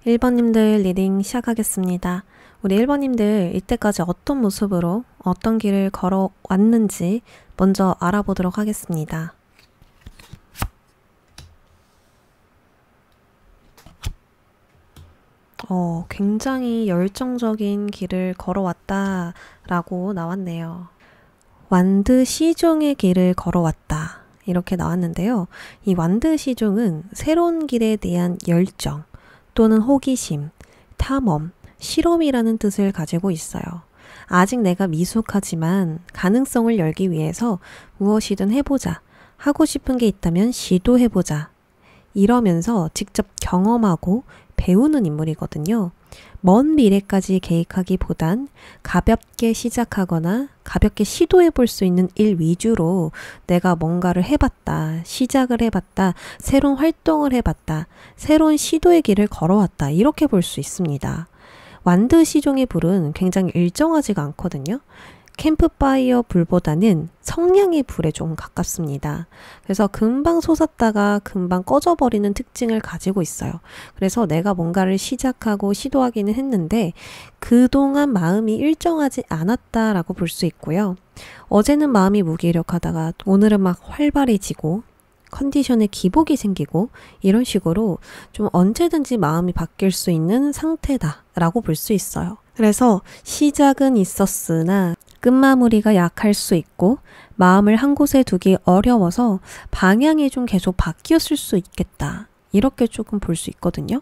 (1번님들) 리딩 시작하겠습니다. 우리 1번님들 이때까지 어떤 모습으로 어떤 길을 걸어왔는지 먼저 알아보도록 하겠습니다. 굉장히 열정적인 길을 걸어왔다 라고 나왔네요. 완드 시종의 길을 걸어왔다 이렇게 나왔는데요. 이 완드 시종은 새로운 길에 대한 열정 또는 호기심, 탐험, 실험이라는 뜻을 가지고 있어요. 아직 내가 미숙하지만 가능성을 열기 위해서 무엇이든 해보자. 하고 싶은 게 있다면 시도해보자. 이러면서 직접 경험하고 배우는 인물이거든요. 먼 미래까지 계획하기보단 가볍게 시작하거나 가볍게 시도해 볼 수 있는 일 위주로 내가 뭔가를 해봤다, 시작을 해봤다, 새로운 활동을 해봤다, 새로운 시도의 길을 걸어왔다 이렇게 볼 수 있습니다. 완드 시종의 불은 굉장히 일정하지가 않거든요. 캠프파이어 불보다는 성냥의 불에 좀 가깝습니다. 그래서 금방 솟았다가 금방 꺼져버리는 특징을 가지고 있어요. 그래서 내가 뭔가를 시작하고 시도하기는 했는데 그동안 마음이 일정하지 않았다라고 볼 수 있고요. 어제는 마음이 무기력하다가 오늘은 막 활발해지고 컨디션에 기복이 생기고 이런 식으로 좀 언제든지 마음이 바뀔 수 있는 상태다라고 볼 수 있어요. 그래서 시작은 있었으나 끝마무리가 약할 수 있고 마음을 한 곳에 두기 어려워서 방향이 좀 계속 바뀌었을 수 있겠다. 이렇게 조금 볼 수 있거든요.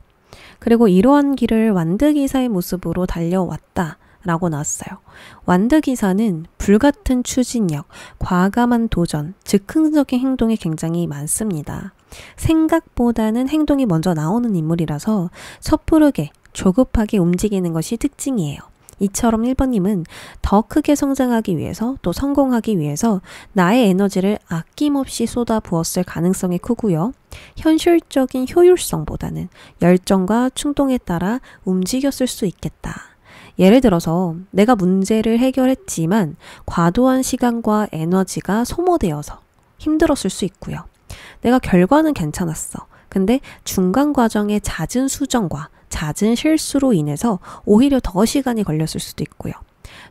그리고 이러한 길을 완드 기사의 모습으로 달려왔다. 라고 나왔어요. 완드 기사는 불같은 추진력, 과감한 도전, 즉흥적인 행동이 굉장히 많습니다. 생각보다는 행동이 먼저 나오는 인물이라서 섣부르게 조급하게 움직이는 것이 특징이에요. 이처럼 1번님은 더 크게 성장하기 위해서 또 성공하기 위해서 나의 에너지를 아낌없이 쏟아 부었을 가능성이 크고요. 현실적인 효율성보다는 열정과 충동에 따라 움직였을 수 있겠다. 예를 들어서 내가 문제를 해결했지만 과도한 시간과 에너지가 소모되어서 힘들었을 수 있고요. 내가 결과는 괜찮았어. 근데 중간 과정의 잦은 수정과 잦은 실수로 인해서 오히려 더 시간이 걸렸을 수도 있고요.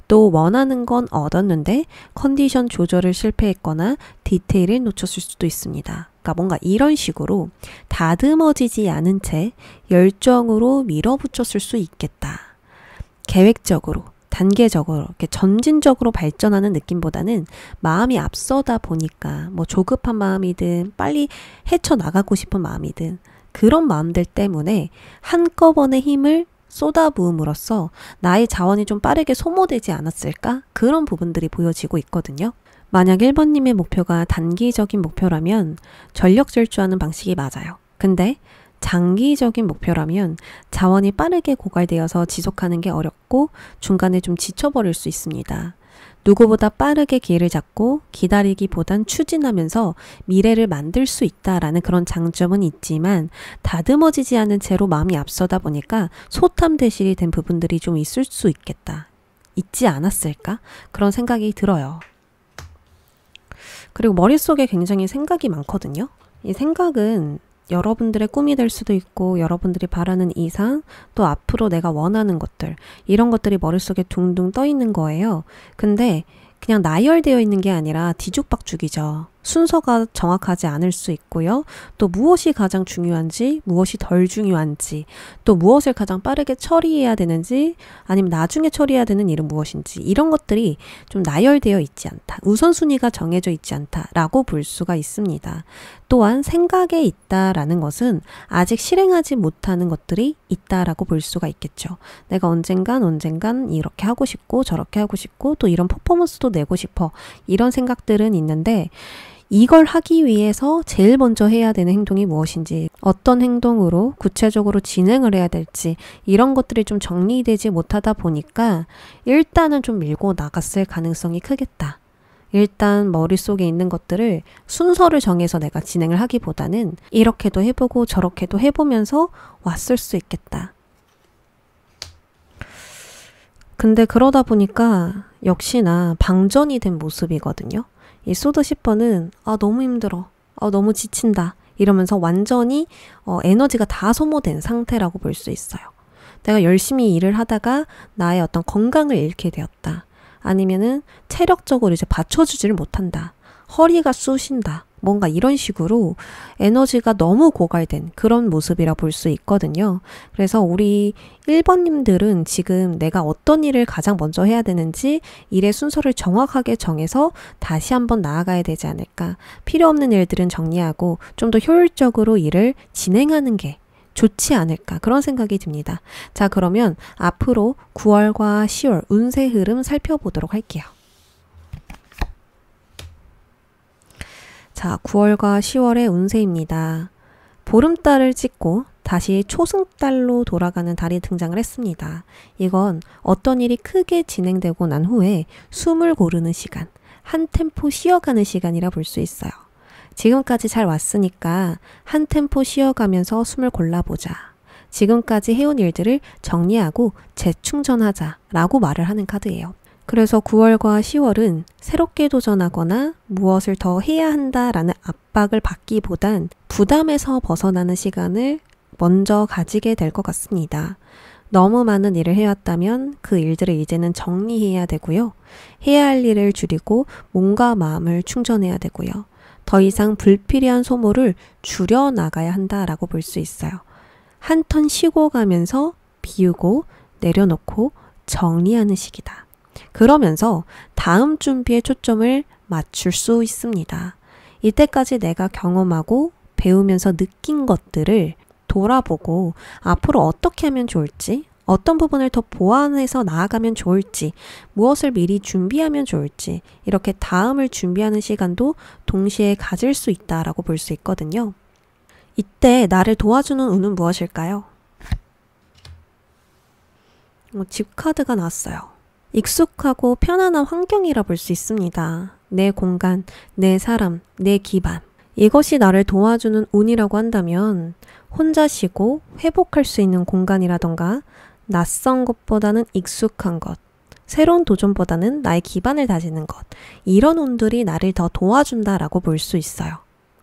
또 원하는 건 얻었는데 컨디션 조절을 실패했거나 디테일을 놓쳤을 수도 있습니다. 그러니까 뭔가 이런 식으로 다듬어지지 않은 채 열정으로 밀어붙였을 수 있겠다. 계획적으로, 단계적으로, 이렇게 점진적으로 발전하는 느낌보다는 마음이 앞서다 보니까 뭐 조급한 마음이든 빨리 헤쳐나가고 싶은 마음이든 그런 마음들 때문에 한꺼번에 힘을 쏟아부음으로써 나의 자원이 좀 빠르게 소모되지 않았을까? 그런 부분들이 보여지고 있거든요. 만약 1번님의 목표가 단기적인 목표라면 전력 질주하는 방식이 맞아요. 근데 장기적인 목표라면 자원이 빠르게 고갈되어서 지속하는 게 어렵고 중간에 좀 지쳐버릴 수 있습니다. 누구보다 빠르게 기회를 잡고 기다리기보단 추진하면서 미래를 만들 수 있다라는 그런 장점은 있지만 다듬어지지 않은 채로 마음이 앞서다 보니까 소탐대실이 된 부분들이 좀 있을 수 있겠다. 있지 않았을까? 그런 생각이 들어요. 그리고 머릿속에 굉장히 생각이 많거든요. 이 생각은 여러분들의 꿈이 될 수도 있고 여러분들이 바라는 이상 또 앞으로 내가 원하는 것들 이런 것들이 머릿속에 둥둥 떠 있는 거예요. 근데 그냥 나열되어 있는 게 아니라 뒤죽박죽이죠. 순서가 정확하지 않을 수 있고요. 또 무엇이 가장 중요한지, 무엇이 덜 중요한지, 또 무엇을 가장 빠르게 처리해야 되는지, 아니면 나중에 처리해야 되는 일은 무엇인지, 이런 것들이 좀 나열되어 있지 않다. 우선순위가 정해져 있지 않다라고 볼 수가 있습니다. 또한 생각에 있다라는 것은 아직 실행하지 못하는 것들이 있다라고 볼 수가 있겠죠. 내가 언젠간 이렇게 하고 싶고 저렇게 하고 싶고 또 이런 퍼포먼스도 내고 싶어. 이런 생각들은 있는데 이걸 하기 위해서 제일 먼저 해야 되는 행동이 무엇인지, 어떤 행동으로 구체적으로 진행을 해야 될지 이런 것들이 좀 정리되지 못하다 보니까 일단은 좀 밀고 나갔을 가능성이 크겠다. 일단 머릿속에 있는 것들을 순서를 정해서 내가 진행을 하기보다는 이렇게도 해보고 저렇게도 해보면서 왔을 수 있겠다. 근데 그러다 보니까 역시나 방전이 된 모습이거든요. 이 소드 10번은 너무 힘들어. 너무 지친다. 이러면서 완전히 에너지가 다 소모된 상태라고 볼 수 있어요. 내가 열심히 일을 하다가 나의 어떤 건강을 잃게 되었다. 아니면은 체력적으로 이제 받쳐주지를 못한다. 허리가 쑤신다. 뭔가 이런 식으로 에너지가 너무 고갈된 그런 모습이라 볼 수 있거든요. 그래서 우리 1번님들은 지금 내가 어떤 일을 가장 먼저 해야 되는지 일의 순서를 정확하게 정해서 다시 한번 나아가야 되지 않을까. 필요 없는 일들은 정리하고 좀 더 효율적으로 일을 진행하는 게 좋지 않을까, 그런 생각이 듭니다. 자, 그러면 앞으로 9월과 10월 운세 흐름 살펴보도록 할게요. 자, 9월과 10월의 운세입니다. 보름달을 찍고 다시 초승달로 돌아가는 달이 등장을 했습니다. 이건 어떤 일이 크게 진행되고 난 후에 숨을 고르는 시간, 한 템포 쉬어가는 시간이라 볼 수 있어요. 지금까지 잘 왔으니까 한 템포 쉬어가면서 숨을 골라보자. 지금까지 해온 일들을 정리하고 재충전하자 라고 말을 하는 카드예요. 그래서 9월과 10월은 새롭게 도전하거나 무엇을 더 해야 한다라는 압박을 받기보단 부담에서 벗어나는 시간을 먼저 가지게 될 것 같습니다. 너무 많은 일을 해왔다면 그 일들을 이제는 정리해야 되고요. 해야 할 일을 줄이고 몸과 마음을 충전해야 되고요. 더 이상 불필요한 소모를 줄여나가야 한다라고 볼 수 있어요. 한 턴 쉬고 가면서 비우고 내려놓고 정리하는 시기다. 그러면서 다음 준비에 초점을 맞출 수 있습니다. 이때까지 내가 경험하고 배우면서 느낀 것들을 돌아보고 앞으로 어떻게 하면 좋을지, 어떤 부분을 더 보완해서 나아가면 좋을지, 무엇을 미리 준비하면 좋을지, 이렇게 다음을 준비하는 시간도 동시에 가질 수 있다라고 볼 수 있거든요. 이때 나를 도와주는 운은 무엇일까요? 집 카드가 나왔어요. 익숙하고 편안한 환경이라 볼 수 있습니다. 내 공간, 내 사람, 내 기반. 이것이 나를 도와주는 운이라고 한다면 혼자 쉬고 회복할 수 있는 공간이라던가 낯선 것보다는 익숙한 것, 새로운 도전보다는 나의 기반을 다지는 것, 이런 운들이 나를 더 도와준다라고 볼 수 있어요.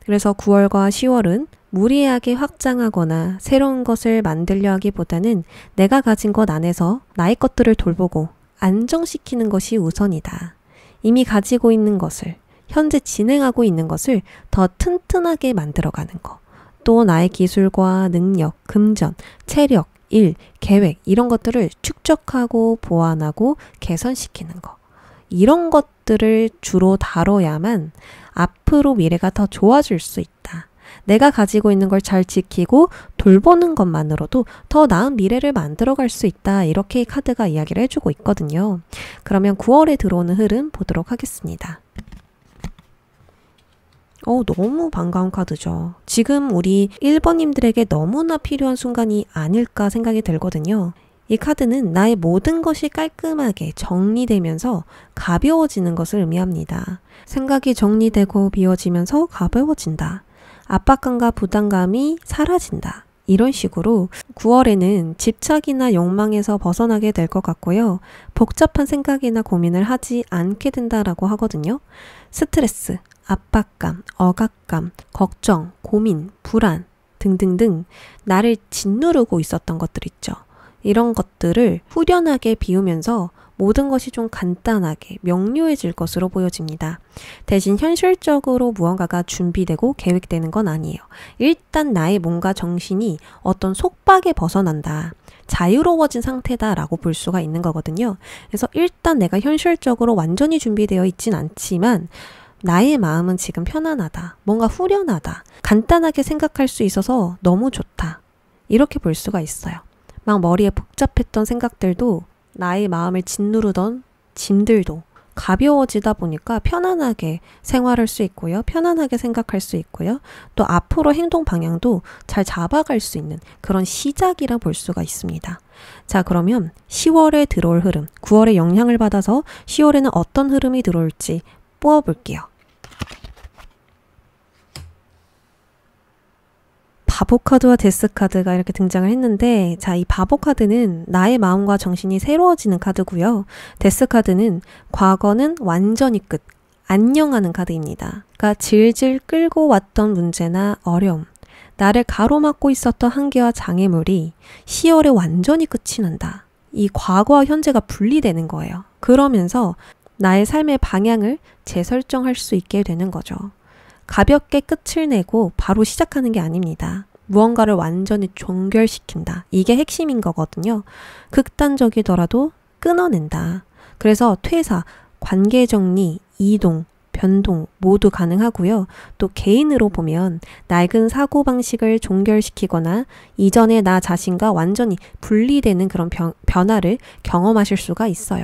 그래서 9월과 10월은 무리하게 확장하거나 새로운 것을 만들려 하기보다는 내가 가진 것 안에서 나의 것들을 돌보고 안정시키는 것이 우선이다. 이미 가지고 있는 것을, 현재 진행하고 있는 것을 더 튼튼하게 만들어가는 것. 또 나의 기술과 능력, 금전, 체력, 일, 계획 이런 것들을 축적하고 보완하고 개선시키는 것. 이런 것들을 주로 다뤄야만 앞으로 미래가 더 좋아질 수 있다. 내가 가지고 있는 걸 잘 지키고 돌보는 것만으로도 더 나은 미래를 만들어갈 수 있다. 이렇게 카드가 이야기를 해주고 있거든요. 그러면 9월에 들어오는 흐름 보도록 하겠습니다. 너무 반가운 카드죠. 지금 우리 1번님들에게 너무나 필요한 순간이 아닐까 생각이 들거든요. 이 카드는 나의 모든 것이 깔끔하게 정리되면서 가벼워지는 것을 의미합니다. 생각이 정리되고 비워지면서 가벼워진다. 압박감과 부담감이 사라진다. 이런 식으로 9월에는 집착이나 욕망에서 벗어나게 될 것 같고요. 복잡한 생각이나 고민을 하지 않게 된다라고 하거든요. 스트레스, 압박감, 억압감, 걱정, 고민, 불안 등등등 나를 짓누르고 있었던 것들 있죠. 이런 것들을 후련하게 비우면서 모든 것이 좀 간단하게 명료해질 것으로 보여집니다. 대신 현실적으로 무언가가 준비되고 계획되는 건 아니에요. 일단 나의 몸과 정신이 어떤 속박에 벗어난다. 자유로워진 상태다라고 볼 수가 있는 거거든요. 그래서 일단 내가 현실적으로 완전히 준비되어 있진 않지만 나의 마음은 지금 편안하다. 뭔가 후련하다. 간단하게 생각할 수 있어서 너무 좋다. 이렇게 볼 수가 있어요. 막 머리에 복잡했던 생각들도 나의 마음을 짓누르던 짐들도 가벼워지다 보니까 편안하게 생활할 수 있고요. 편안하게 생각할 수 있고요. 또 앞으로 행동 방향도 잘 잡아갈 수 있는 그런 시작이라 볼 수가 있습니다. 자, 그러면 10월에 들어올 흐름, 9월에 영향을 받아서 10월에는 어떤 흐름이 들어올지 뽑아볼게요. 바보 카드와 데스 카드가 이렇게 등장을 했는데, 자, 이 바보 카드는 나의 마음과 정신이 새로워지는 카드고요. 데스 카드는 과거는 완전히 끝, 안녕하는 카드입니다. 그러니까 질질 끌고 왔던 문제나 어려움, 나를 가로막고 있었던 한계와 장애물이 10월에 완전히 끝이 난다. 이 과거와 현재가 분리되는 거예요. 그러면서 나의 삶의 방향을 재설정할 수 있게 되는 거죠. 가볍게 끝을 내고 바로 시작하는 게 아닙니다. 무언가를 완전히 종결시킨다. 이게 핵심인 거거든요. 극단적이더라도 끊어낸다. 그래서 퇴사, 관계 정리, 이동, 변동 모두 가능하고요. 또 개인으로 보면 낡은 사고방식을 종결시키거나 이전의 나 자신과 완전히 분리되는 그런 변화를 경험하실 수가 있어요.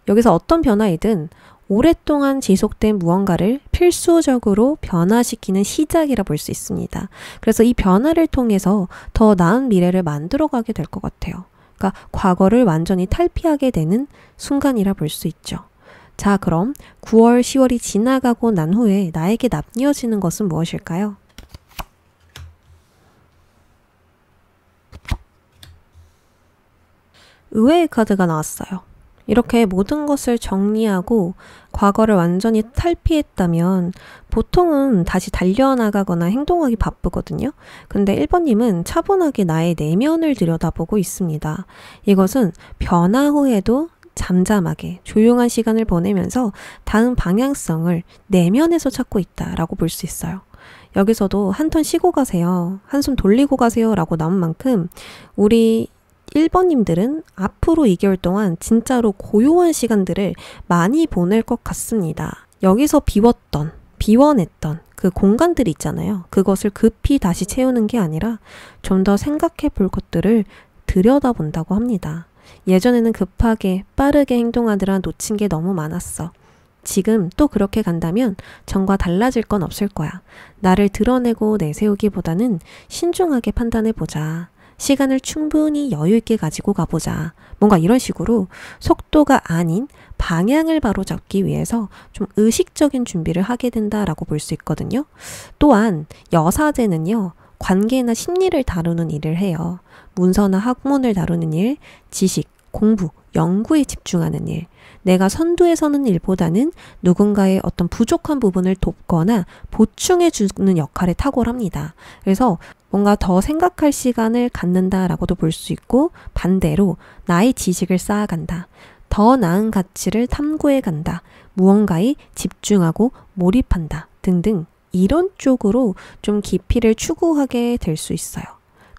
여기서 어떤 변화이든 오랫동안 지속된 무언가를 필수적으로 변화시키는 시작이라 볼 수 있습니다. 그래서 이 변화를 통해서 더 나은 미래를 만들어가게 될 것 같아요. 그러니까 과거를 완전히 탈피하게 되는 순간이라 볼 수 있죠. 자, 그럼 9월, 10월이 지나가고 난 후에 나에게 남겨지는 것은 무엇일까요? 의외의 카드가 나왔어요. 이렇게 모든 것을 정리하고 과거를 완전히 탈피했다면 보통은 다시 달려나가거나 행동하기 바쁘거든요. 근데 1번님은 차분하게 나의 내면을 들여다보고 있습니다. 이것은 변화 후에도 잠잠하게 조용한 시간을 보내면서 다음 방향성을 내면에서 찾고 있다라고 볼 수 있어요. 여기서도 한 턴 쉬고 가세요. 한숨 돌리고 가세요 라고 나온 만큼 우리 1번님들은 앞으로 2개월 동안 진짜로 고요한 시간들을 많이 보낼 것 같습니다. 여기서 비워냈던 그 공간들이 있잖아요. 그것을 급히 다시 채우는 게 아니라 좀 더 생각해 볼 것들을 들여다본다고 합니다. 예전에는 급하게 빠르게 행동하느라 놓친 게 너무 많았어. 지금 또 그렇게 간다면 전과 달라질 건 없을 거야. 나를 드러내고 내세우기보다는 신중하게 판단해보자. 시간을 충분히 여유있게 가지고 가보자. 뭔가 이런 식으로 속도가 아닌 방향을 바로잡기 위해서 좀 의식적인 준비를 하게 된다라고 볼 수 있거든요. 또한 여사제는요. 관계나 심리를 다루는 일을 해요. 문서나 학문을 다루는 일, 지식, 공부, 연구에 집중하는 일. 내가 선두에 서는 일보다는 누군가의 어떤 부족한 부분을 돕거나 보충해 주는 역할에 탁월합니다. 그래서 뭔가 더 생각할 시간을 갖는다라고도 볼 수 있고 반대로 나의 지식을 쌓아간다. 더 나은 가치를 탐구해 간다. 무언가에 집중하고 몰입한다. 등등 이런 쪽으로 좀 깊이를 추구하게 될 수 있어요.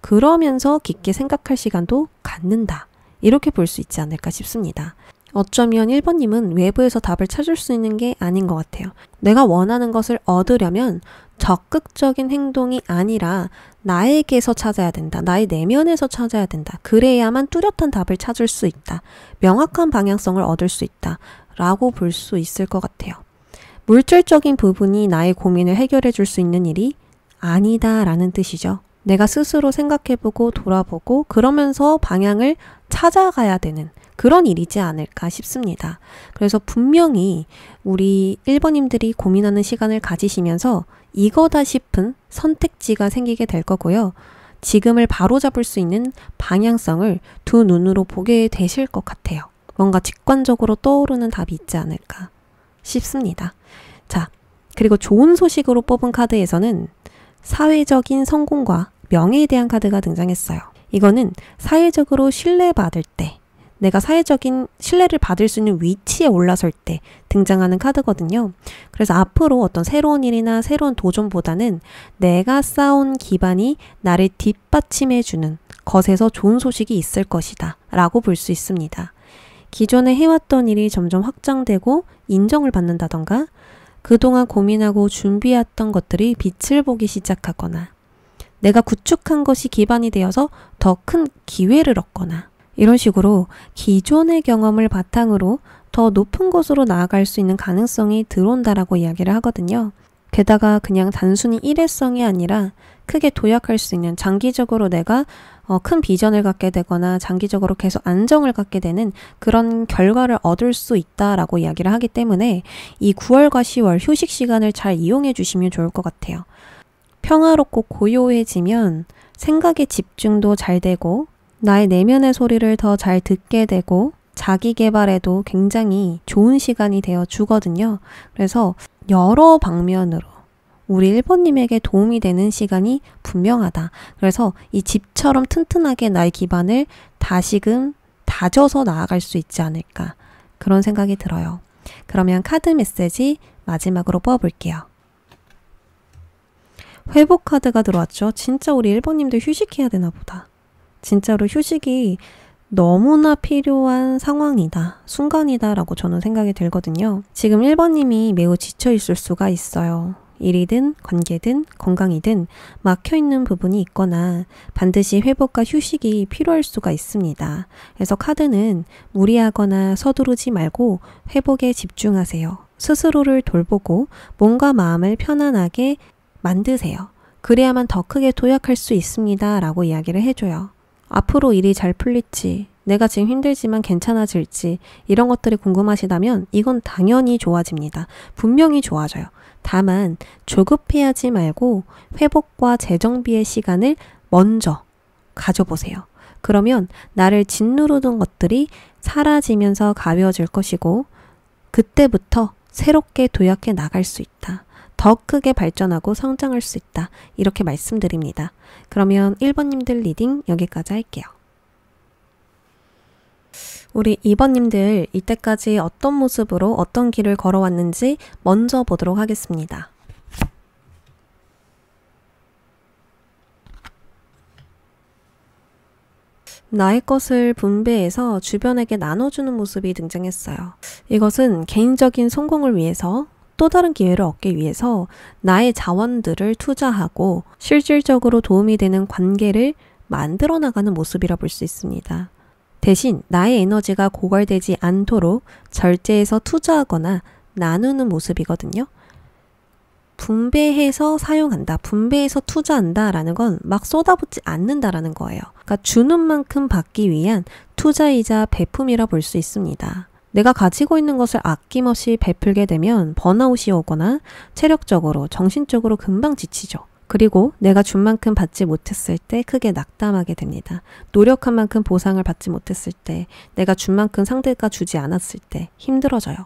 그러면서 깊게 생각할 시간도 갖는다. 이렇게 볼 수 있지 않을까 싶습니다. 어쩌면 1번님은 외부에서 답을 찾을 수 있는 게 아닌 것 같아요. 내가 원하는 것을 얻으려면 적극적인 행동이 아니라 나에게서 찾아야 된다. 나의 내면에서 찾아야 된다. 그래야만 뚜렷한 답을 찾을 수 있다. 명확한 방향성을 얻을 수 있다. 라고 볼 수 있을 것 같아요. 물질적인 부분이 나의 고민을 해결해 줄 수 있는 일이 아니다 라는 뜻이죠. 내가 스스로 생각해보고 돌아보고 그러면서 방향을 찾아가야 되는 그런 일이지 않을까 싶습니다. 그래서 분명히 우리 1번님들이 고민하는 시간을 가지시면서 이거다 싶은 선택지가 생기게 될 거고요. 지금을 바로잡을 수 있는 방향성을 두 눈으로 보게 되실 것 같아요. 뭔가 직관적으로 떠오르는 답이 있지 않을까 싶습니다. 자, 그리고 좋은 소식으로 뽑은 카드에서는 사회적인 성공과 명예에 대한 카드가 등장했어요. 이거는 사회적으로 신뢰받을 때, 내가 사회적인 신뢰를 받을 수 있는 위치에 올라설 때 등장하는 카드거든요. 그래서 앞으로 어떤 새로운 일이나 새로운 도전보다는 내가 쌓은 기반이 나를 뒷받침해주는 것에서 좋은 소식이 있을 것이다 라고 볼 수 있습니다. 기존에 해왔던 일이 점점 확장되고 인정을 받는다던가, 그동안 고민하고 준비했던 것들이 빛을 보기 시작하거나, 내가 구축한 것이 기반이 되어서 더 큰 기회를 얻거나, 이런 식으로 기존의 경험을 바탕으로 더 높은 곳으로 나아갈 수 있는 가능성이 들어온다라고 이야기를 하거든요. 게다가 그냥 단순히 일회성이 아니라 크게 도약할 수 있는, 장기적으로 내가 큰 비전을 갖게 되거나 장기적으로 계속 안정을 갖게 되는 그런 결과를 얻을 수 있다라고 이야기를 하기 때문에 이 9월과 10월 휴식 시간을 잘 이용해 주시면 좋을 것 같아요. 평화롭고 고요해지면 생각의 집중도 잘 되고, 나의 내면의 소리를 더 잘 듣게 되고, 자기 개발에도 굉장히 좋은 시간이 되어 주거든요. 그래서 여러 방면으로 우리 1번님에게 도움이 되는 시간이 분명하다. 그래서 이 집처럼 튼튼하게 나의 기반을 다시금 다져서 나아갈 수 있지 않을까, 그런 생각이 들어요. 그러면 카드 메시지 마지막으로 뽑아볼게요. 회복 카드가 들어왔죠. 진짜 우리 1번님들 휴식해야 되나 보다. 진짜로 휴식이 너무나 필요한 상황이다, 순간이다 라고 저는 생각이 들거든요. 지금 1번님이 매우 지쳐 있을 수가 있어요. 일이든 관계든 건강이든 막혀있는 부분이 있거나 반드시 회복과 휴식이 필요할 수가 있습니다. 그래서 카드는 무리하거나 서두르지 말고 회복에 집중하세요. 스스로를 돌보고 몸과 마음을 편안하게 만드세요. 그래야만 더 크게 도약할 수 있습니다 라고 이야기를 해줘요. 앞으로 일이 잘 풀릴지, 내가 지금 힘들지만 괜찮아질지, 이런 것들이 궁금하시다면 이건 당연히 좋아집니다. 분명히 좋아져요. 다만 조급해하지 말고 회복과 재정비의 시간을 먼저 가져보세요. 그러면 나를 짓누르던 것들이 사라지면서 가벼워질 것이고, 그때부터 새롭게 도약해 나갈 수 있다. 더 크게 발전하고 성장할 수 있다. 이렇게 말씀드립니다. 그러면 1번님들 리딩 여기까지 할게요. 우리 2번님들 이때까지 어떤 모습으로 어떤 길을 걸어왔는지 먼저 보도록 하겠습니다. 나의 것을 분배해서 주변에게 나눠주는 모습이 등장했어요. 이것은 개인적인 성공을 위해서, 또 다른 기회를 얻기 위해서 나의 자원들을 투자하고 실질적으로 도움이 되는 관계를 만들어 나가는 모습이라 볼 수 있습니다. 대신 나의 에너지가 고갈되지 않도록 절제해서 투자하거나 나누는 모습이거든요. 분배해서 사용한다, 분배해서 투자한다 라는 건 막 쏟아붓지 않는다라는 거예요. 그러니까 주는 만큼 받기 위한 투자이자 베품이라 볼 수 있습니다. 내가 가지고 있는 것을 아낌없이 베풀게 되면 번아웃이 오거나 체력적으로, 정신적으로 금방 지치죠. 그리고 내가 준 만큼 받지 못했을 때 크게 낙담하게 됩니다. 노력한 만큼 보상을 받지 못했을 때, 내가 준 만큼 상대가 주지 않았을 때 힘들어져요.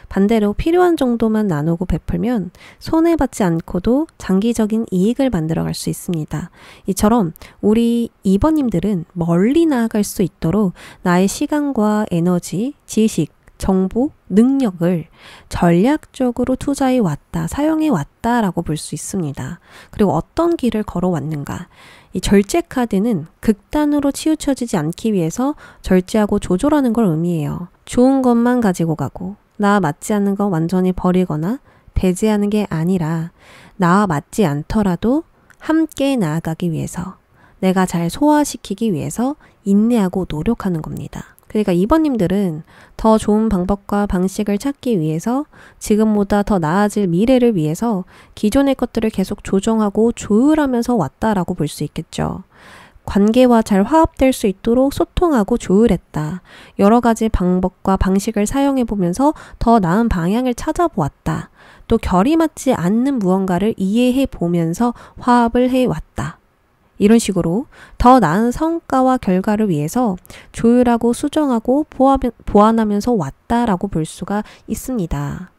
반대로 필요한 정도만 나누고 베풀면 손해받지 않고도 장기적인 이익을 만들어갈 수 있습니다. 이처럼 우리 2번님들은 멀리 나아갈 수 있도록 나의 시간과 에너지, 지식, 정보, 능력을 전략적으로 투자해 왔다, 사용해 왔다라고 볼 수 있습니다. 그리고 어떤 길을 걸어왔는가? 이 절제 카드는 극단으로 치우쳐지지 않기 위해서 절제하고 조절하는 걸 의미해요. 좋은 것만 가지고 가고 나와 맞지 않는 거 완전히 버리거나 배제하는 게 아니라 나와 맞지 않더라도 함께 나아가기 위해서, 내가 잘 소화시키기 위해서 인내하고 노력하는 겁니다. 그러니까 2번님들은 더 좋은 방법과 방식을 찾기 위해서, 지금보다 더 나아질 미래를 위해서 기존의 것들을 계속 조정하고 조율하면서 왔다라고 볼 수 있겠죠. 관계와 잘 화합될 수 있도록 소통하고 조율했다. 여러 가지 방법과 방식을 사용해 보면서 더 나은 방향을 찾아보았다. 또 결이 맞지 않는 무언가를 이해해 보면서 화합을 해왔다. 이런 식으로 더 나은 성과와 결과를 위해서 조율하고 수정하고 보완하면서 왔다라고 볼 수가 있습니다.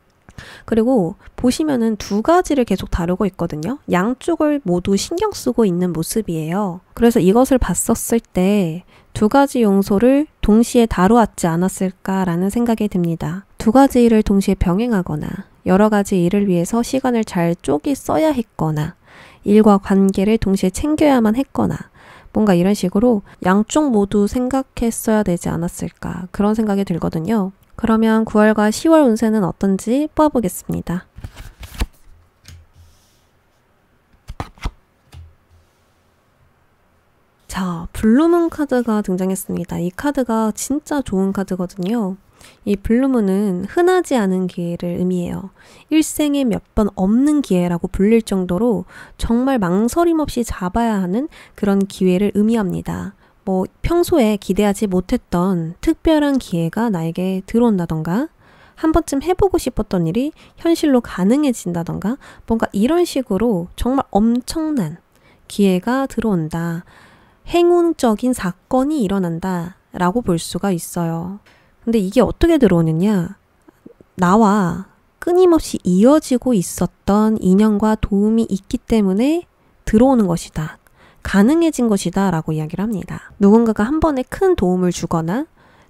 그리고 보시면은 두 가지를 계속 다루고 있거든요. 양쪽을 모두 신경 쓰고 있는 모습이에요. 그래서 이것을 봤었을 때 두 가지 요소를 동시에 다루었지 않았을까라는 생각이 듭니다. 두 가지 일을 동시에 병행하거나 여러 가지 일을 위해서 시간을 잘 쪼개 써야 했거나 일과 관계를 동시에 챙겨야만 했거나 뭔가 이런 식으로 양쪽 모두 생각했어야 되지 않았을까 그런 생각이 들거든요. 그러면 9월과 10월 운세는 어떤지 뽑아보겠습니다. 자, 블루문 카드가 등장했습니다. 이 카드가 진짜 좋은 카드거든요. 이 블루문은 흔하지 않은 기회를 의미해요. 일생에 몇 번 없는 기회라고 불릴 정도로 정말 망설임 없이 잡아야 하는 그런 기회를 의미합니다. 뭐 평소에 기대하지 못했던 특별한 기회가 나에게 들어온다던가 한 번쯤 해보고 싶었던 일이 현실로 가능해진다던가 뭔가 이런 식으로 정말 엄청난 기회가 들어온다. 행운적인 사건이 일어난다 라고 볼 수가 있어요. 근데 이게 어떻게 들어오느냐? 나와 끊임없이 이어지고 있었던 인연과 도움이 있기 때문에 들어오는 것이다. 가능해진 것이다 라고 이야기를 합니다. 누군가가 한 번에 큰 도움을 주거나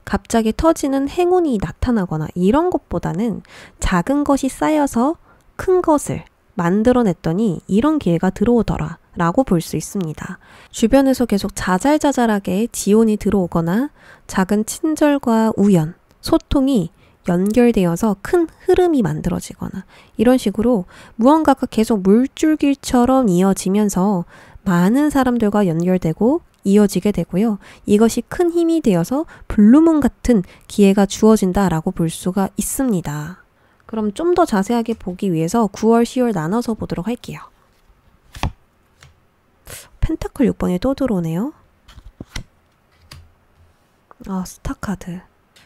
갑자기 터지는 행운이 나타나거나 이런 것보다는 작은 것이 쌓여서 큰 것을 만들어냈더니 이런 기회가 들어오더라 라고 볼 수 있습니다. 주변에서 계속 자잘자잘하게 지원이 들어오거나 작은 친절과 우연, 소통이 연결되어서 큰 흐름이 만들어지거나 이런 식으로 무언가가 계속 물줄기처럼 이어지면서 많은 사람들과 연결되고 이어지게 되고요. 이것이 큰 힘이 되어서 블루문 같은 기회가 주어진다라고 볼 수가 있습니다. 그럼 좀 더 자세하게 보기 위해서 9월, 10월 나눠서 보도록 할게요. 펜타클 6번이 또 들어오네요. 스타 카드.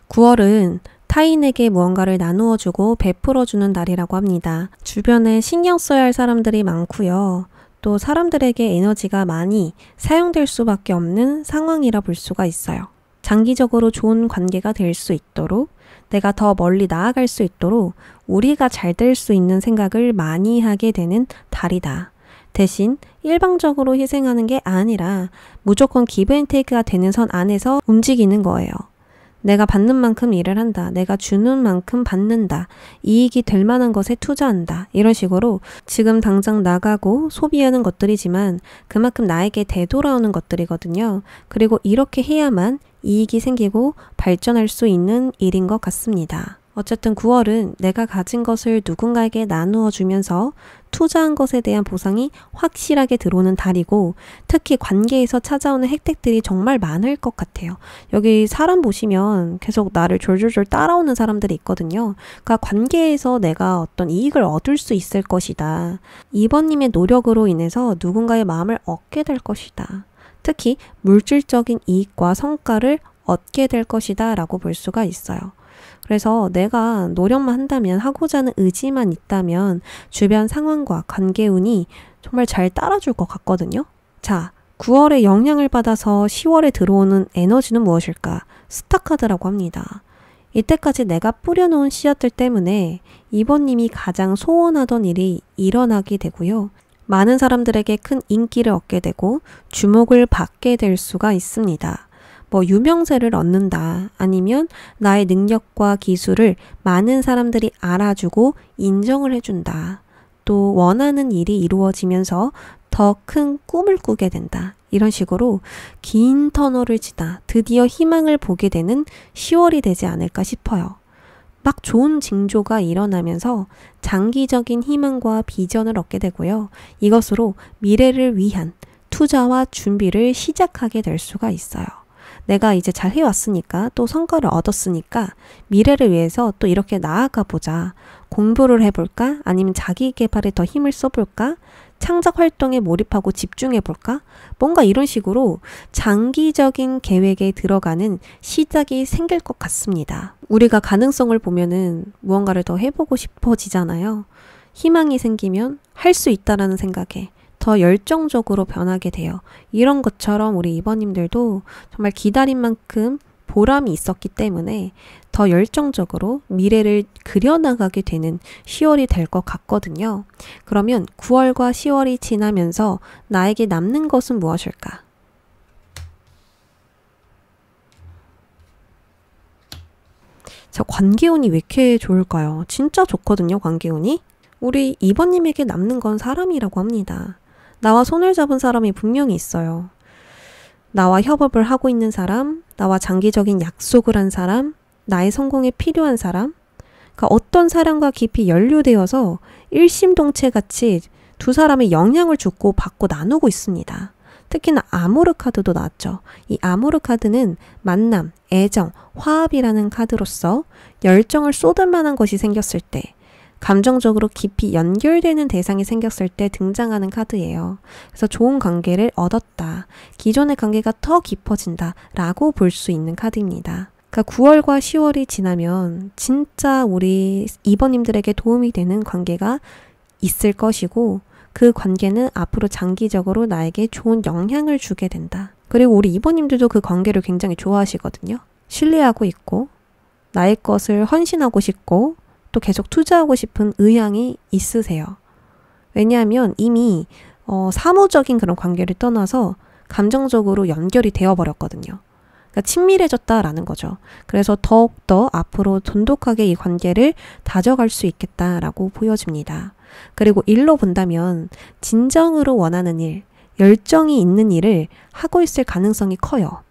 9월은 타인에게 무언가를 나누어주고 베풀어주는 달이라고 합니다. 주변에 신경 써야 할 사람들이 많고요. 또 사람들에게 에너지가 많이 사용될 수밖에 없는 상황이라 볼 수가 있어요. 장기적으로 좋은 관계가 될 수 있도록 내가 더 멀리 나아갈 수 있도록 우리가 잘 될 수 있는 생각을 많이 하게 되는 달이다. 대신 일방적으로 희생하는 게 아니라 무조건 기브앤테이크가 되는 선 안에서 움직이는 거예요. 내가 받는 만큼 일을 한다. 내가 주는 만큼 받는다. 이익이 될 만한 것에 투자한다. 이런 식으로 지금 당장 나가고 소비하는 것들이지만 그만큼 나에게 되돌아오는 것들이거든요. 그리고 이렇게 해야만 이익이 생기고 발전할 수 있는 일인 것 같습니다. 어쨌든 9월은 내가 가진 것을 누군가에게 나누어 주면서 투자한 것에 대한 보상이 확실하게 들어오는 달이고 특히 관계에서 찾아오는 혜택들이 정말 많을 것 같아요. 여기 사람 보시면 계속 나를 졸졸졸 따라오는 사람들이 있거든요. 그러니까 관계에서 내가 어떤 이익을 얻을 수 있을 것이다. 2번님의 노력으로 인해서 누군가의 마음을 얻게 될 것이다. 특히 물질적인 이익과 성과를 얻게 될 것이다 라고 볼 수가 있어요. 그래서 내가 노력만 한다면 하고자 하는 의지만 있다면 주변 상황과 관계운이 정말 잘 따라줄 것 같거든요. 자, 9월에 영향을 받아서 10월에 들어오는 에너지는 무엇일까? 스타카드라고 합니다. 이때까지 내가 뿌려놓은 씨앗들 때문에 이번님이 가장 소원하던 일이 일어나게 되고요. 많은 사람들에게 큰 인기를 얻게 되고 주목을 받게 될 수가 있습니다. 뭐 유명세를 얻는다 아니면 나의 능력과 기술을 많은 사람들이 알아주고 인정을 해준다. 또 원하는 일이 이루어지면서 더 큰 꿈을 꾸게 된다. 이런 식으로 긴 터널을 지나 드디어 희망을 보게 되는 10월이 되지 않을까 싶어요. 막 좋은 징조가 일어나면서 장기적인 희망과 비전을 얻게 되고요. 이것으로 미래를 위한 투자와 준비를 시작하게 될 수가 있어요. 내가 이제 잘 해왔으니까 또 성과를 얻었으니까 미래를 위해서 또 이렇게 나아가 보자. 공부를 해볼까? 아니면 자기 개발에 더 힘을 써볼까? 창작 활동에 몰입하고 집중해볼까? 뭔가 이런 식으로 장기적인 계획에 들어가는 시작이 생길 것 같습니다. 우리가 가능성을 보면은 무언가를 더 해보고 싶어지잖아요. 희망이 생기면 할 수 있다라는 생각에 더 열정적으로 변하게 돼요. 이런 것처럼 우리 이번님들도 정말 기다린 만큼 보람이 있었기 때문에 더 열정적으로 미래를 그려나가게 되는 10월이 될 것 같거든요. 그러면 9월과 10월이 지나면서 나에게 남는 것은 무엇일까? 자, 관계운이 왜 이렇게 좋을까요? 진짜 좋거든요, 관계운이. 우리 2번님에게 남는 건 사람이라고 합니다. 나와 손을 잡은 사람이 분명히 있어요. 나와 협업을 하고 있는 사람, 나와 장기적인 약속을 한 사람, 나의 성공에 필요한 사람, 그러니까 어떤 사람과 깊이 연루되어서 일심동체같이 두 사람의 영향을 주고 받고 나누고 있습니다. 특히나 아모르 카드도 나왔죠. 이 아모르 카드는 만남, 애정, 화합이라는 카드로서 열정을 쏟을 만한 것이 생겼을 때, 감정적으로 깊이 연결되는 대상이 생겼을 때 등장하는 카드예요. 그래서 좋은 관계를 얻었다. 기존의 관계가 더 깊어진다. 라고 볼 수 있는 카드입니다. 그러니까 9월과 10월이 지나면 진짜 우리 2번님들에게 도움이 되는 관계가 있을 것이고 그 관계는 앞으로 장기적으로 나에게 좋은 영향을 주게 된다. 그리고 우리 2번님들도 그 관계를 굉장히 좋아하시거든요. 신뢰하고 있고 나의 것을 헌신하고 싶고 또 계속 투자하고 싶은 의향이 있으세요. 왜냐하면 이미 사무적인 그런 관계를 떠나서 감정적으로 연결이 되어버렸거든요. 그러니까 친밀해졌다라는 거죠. 그래서 더욱더 앞으로 돈독하게 이 관계를 다져갈 수 있겠다라고 보여집니다. 그리고 일로 본다면 진정으로 원하는 일, 열정이 있는 일을 하고 있을 가능성이 커요.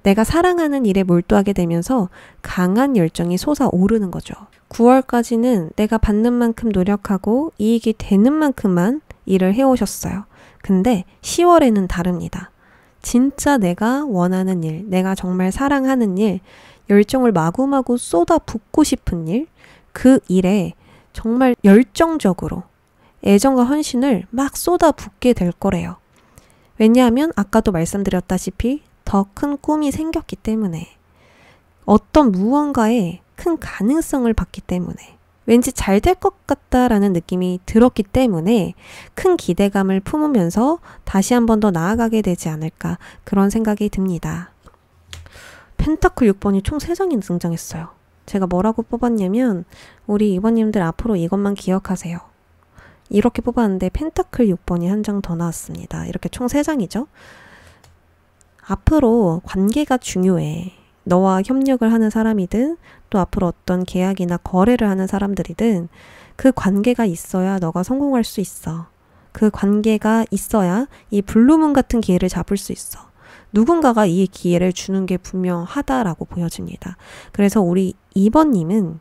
내가 사랑하는 일에 몰두하게 되면서 강한 열정이 솟아오르는 거죠. 9월까지는 내가 받는 만큼 노력하고 이익이 되는 만큼만 일을 해오셨어요. 근데 10월에는 다릅니다. 진짜 내가 원하는 일, 내가 정말 사랑하는 일, 열정을 마구마구 쏟아붓고 싶은 일, 그 일에 정말 열정적으로 애정과 헌신을 막 쏟아붓게 될 거래요. 왜냐하면 아까도 말씀드렸다시피 더 큰 꿈이 생겼기 때문에 어떤 무언가에 큰 가능성을 받기 때문에 왠지 잘 될 것 같다라는 느낌이 들었기 때문에 큰 기대감을 품으면서 다시 한 번 더 나아가게 되지 않을까 그런 생각이 듭니다. 펜타클 6번이 총 3장이 등장했어요. 제가 뭐라고 뽑았냐면 우리 2번님들 앞으로 이것만 기억하세요. 이렇게 뽑았는데 펜타클 6번이 한 장 더 나왔습니다. 이렇게 총 3장이죠. 앞으로 관계가 중요해. 너와 협력을 하는 사람이든 또 앞으로 어떤 계약이나 거래를 하는 사람들이든 그 관계가 있어야 너가 성공할 수 있어. 그 관계가 있어야 이 블루문 같은 기회를 잡을 수 있어. 누군가가 이 기회를 주는 게 분명하다라고 보여집니다. 그래서 우리 2번님은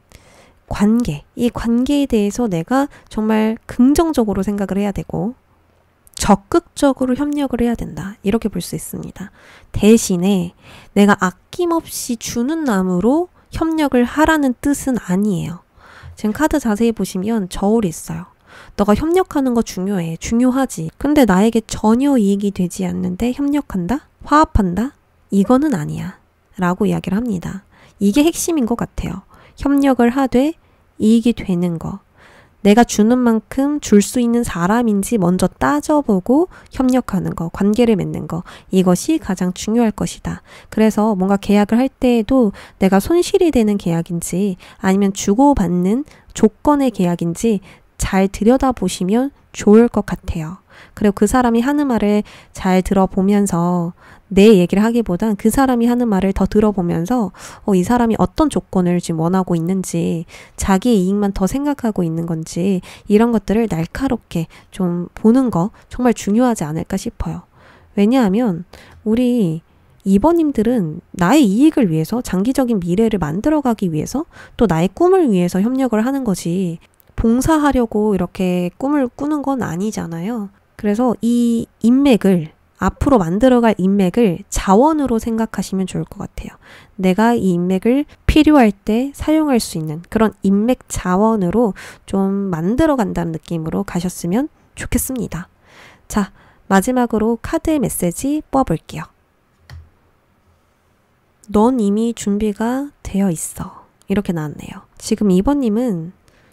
관계, 이 관계에 대해서 내가 정말 긍정적으로 생각을 해야 되고 적극적으로 협력을 해야 된다. 이렇게 볼 수 있습니다. 대신에 내가 아낌없이 주는 나무로 협력을 하라는 뜻은 아니에요. 지금 카드 자세히 보시면 저울이 있어요. 너가 협력하는 거 중요해. 중요하지. 근데 나에게 전혀 이익이 되지 않는데 협력한다? 화합한다? 이거는 아니야. 라고 이야기를 합니다. 이게 핵심인 것 같아요. 협력을 하되 이익이 되는 거. 내가 주는 만큼 줄 수 있는 사람인지 먼저 따져보고 협력하는 거, 관계를 맺는 거, 이것이 가장 중요할 것이다. 그래서 뭔가 계약을 할 때에도 내가 손실이 되는 계약인지 아니면 주고받는 조건의 계약인지 잘 들여다보시면 좋을 것 같아요. 그리고 그 사람이 하는 말을 잘 들어보면서 내 얘기를 하기보단 그 사람이 하는 말을 더 들어보면서 이 사람이 어떤 조건을 지금 원하고 있는지 자기의 이익만 더 생각하고 있는 건지 이런 것들을 날카롭게 좀 보는 거 정말 중요하지 않을까 싶어요. 왜냐하면 우리 2번님들은 나의 이익을 위해서 장기적인 미래를 만들어가기 위해서 또 나의 꿈을 위해서 협력을 하는 거지 봉사하려고 이렇게 꿈을 꾸는 건 아니잖아요. 그래서 이 인맥을 앞으로 만들어갈 인맥을 자원으로 생각하시면 좋을 것 같아요. 내가 이 인맥을 필요할 때 사용할 수 있는 그런 인맥 자원으로 좀 만들어 간다는 느낌으로 가셨으면 좋겠습니다. 자, 마지막으로 카드의 메시지 뽑아볼게요. 넌 이미 준비가 되어 있어. 이렇게 나왔네요. 지금 2번님은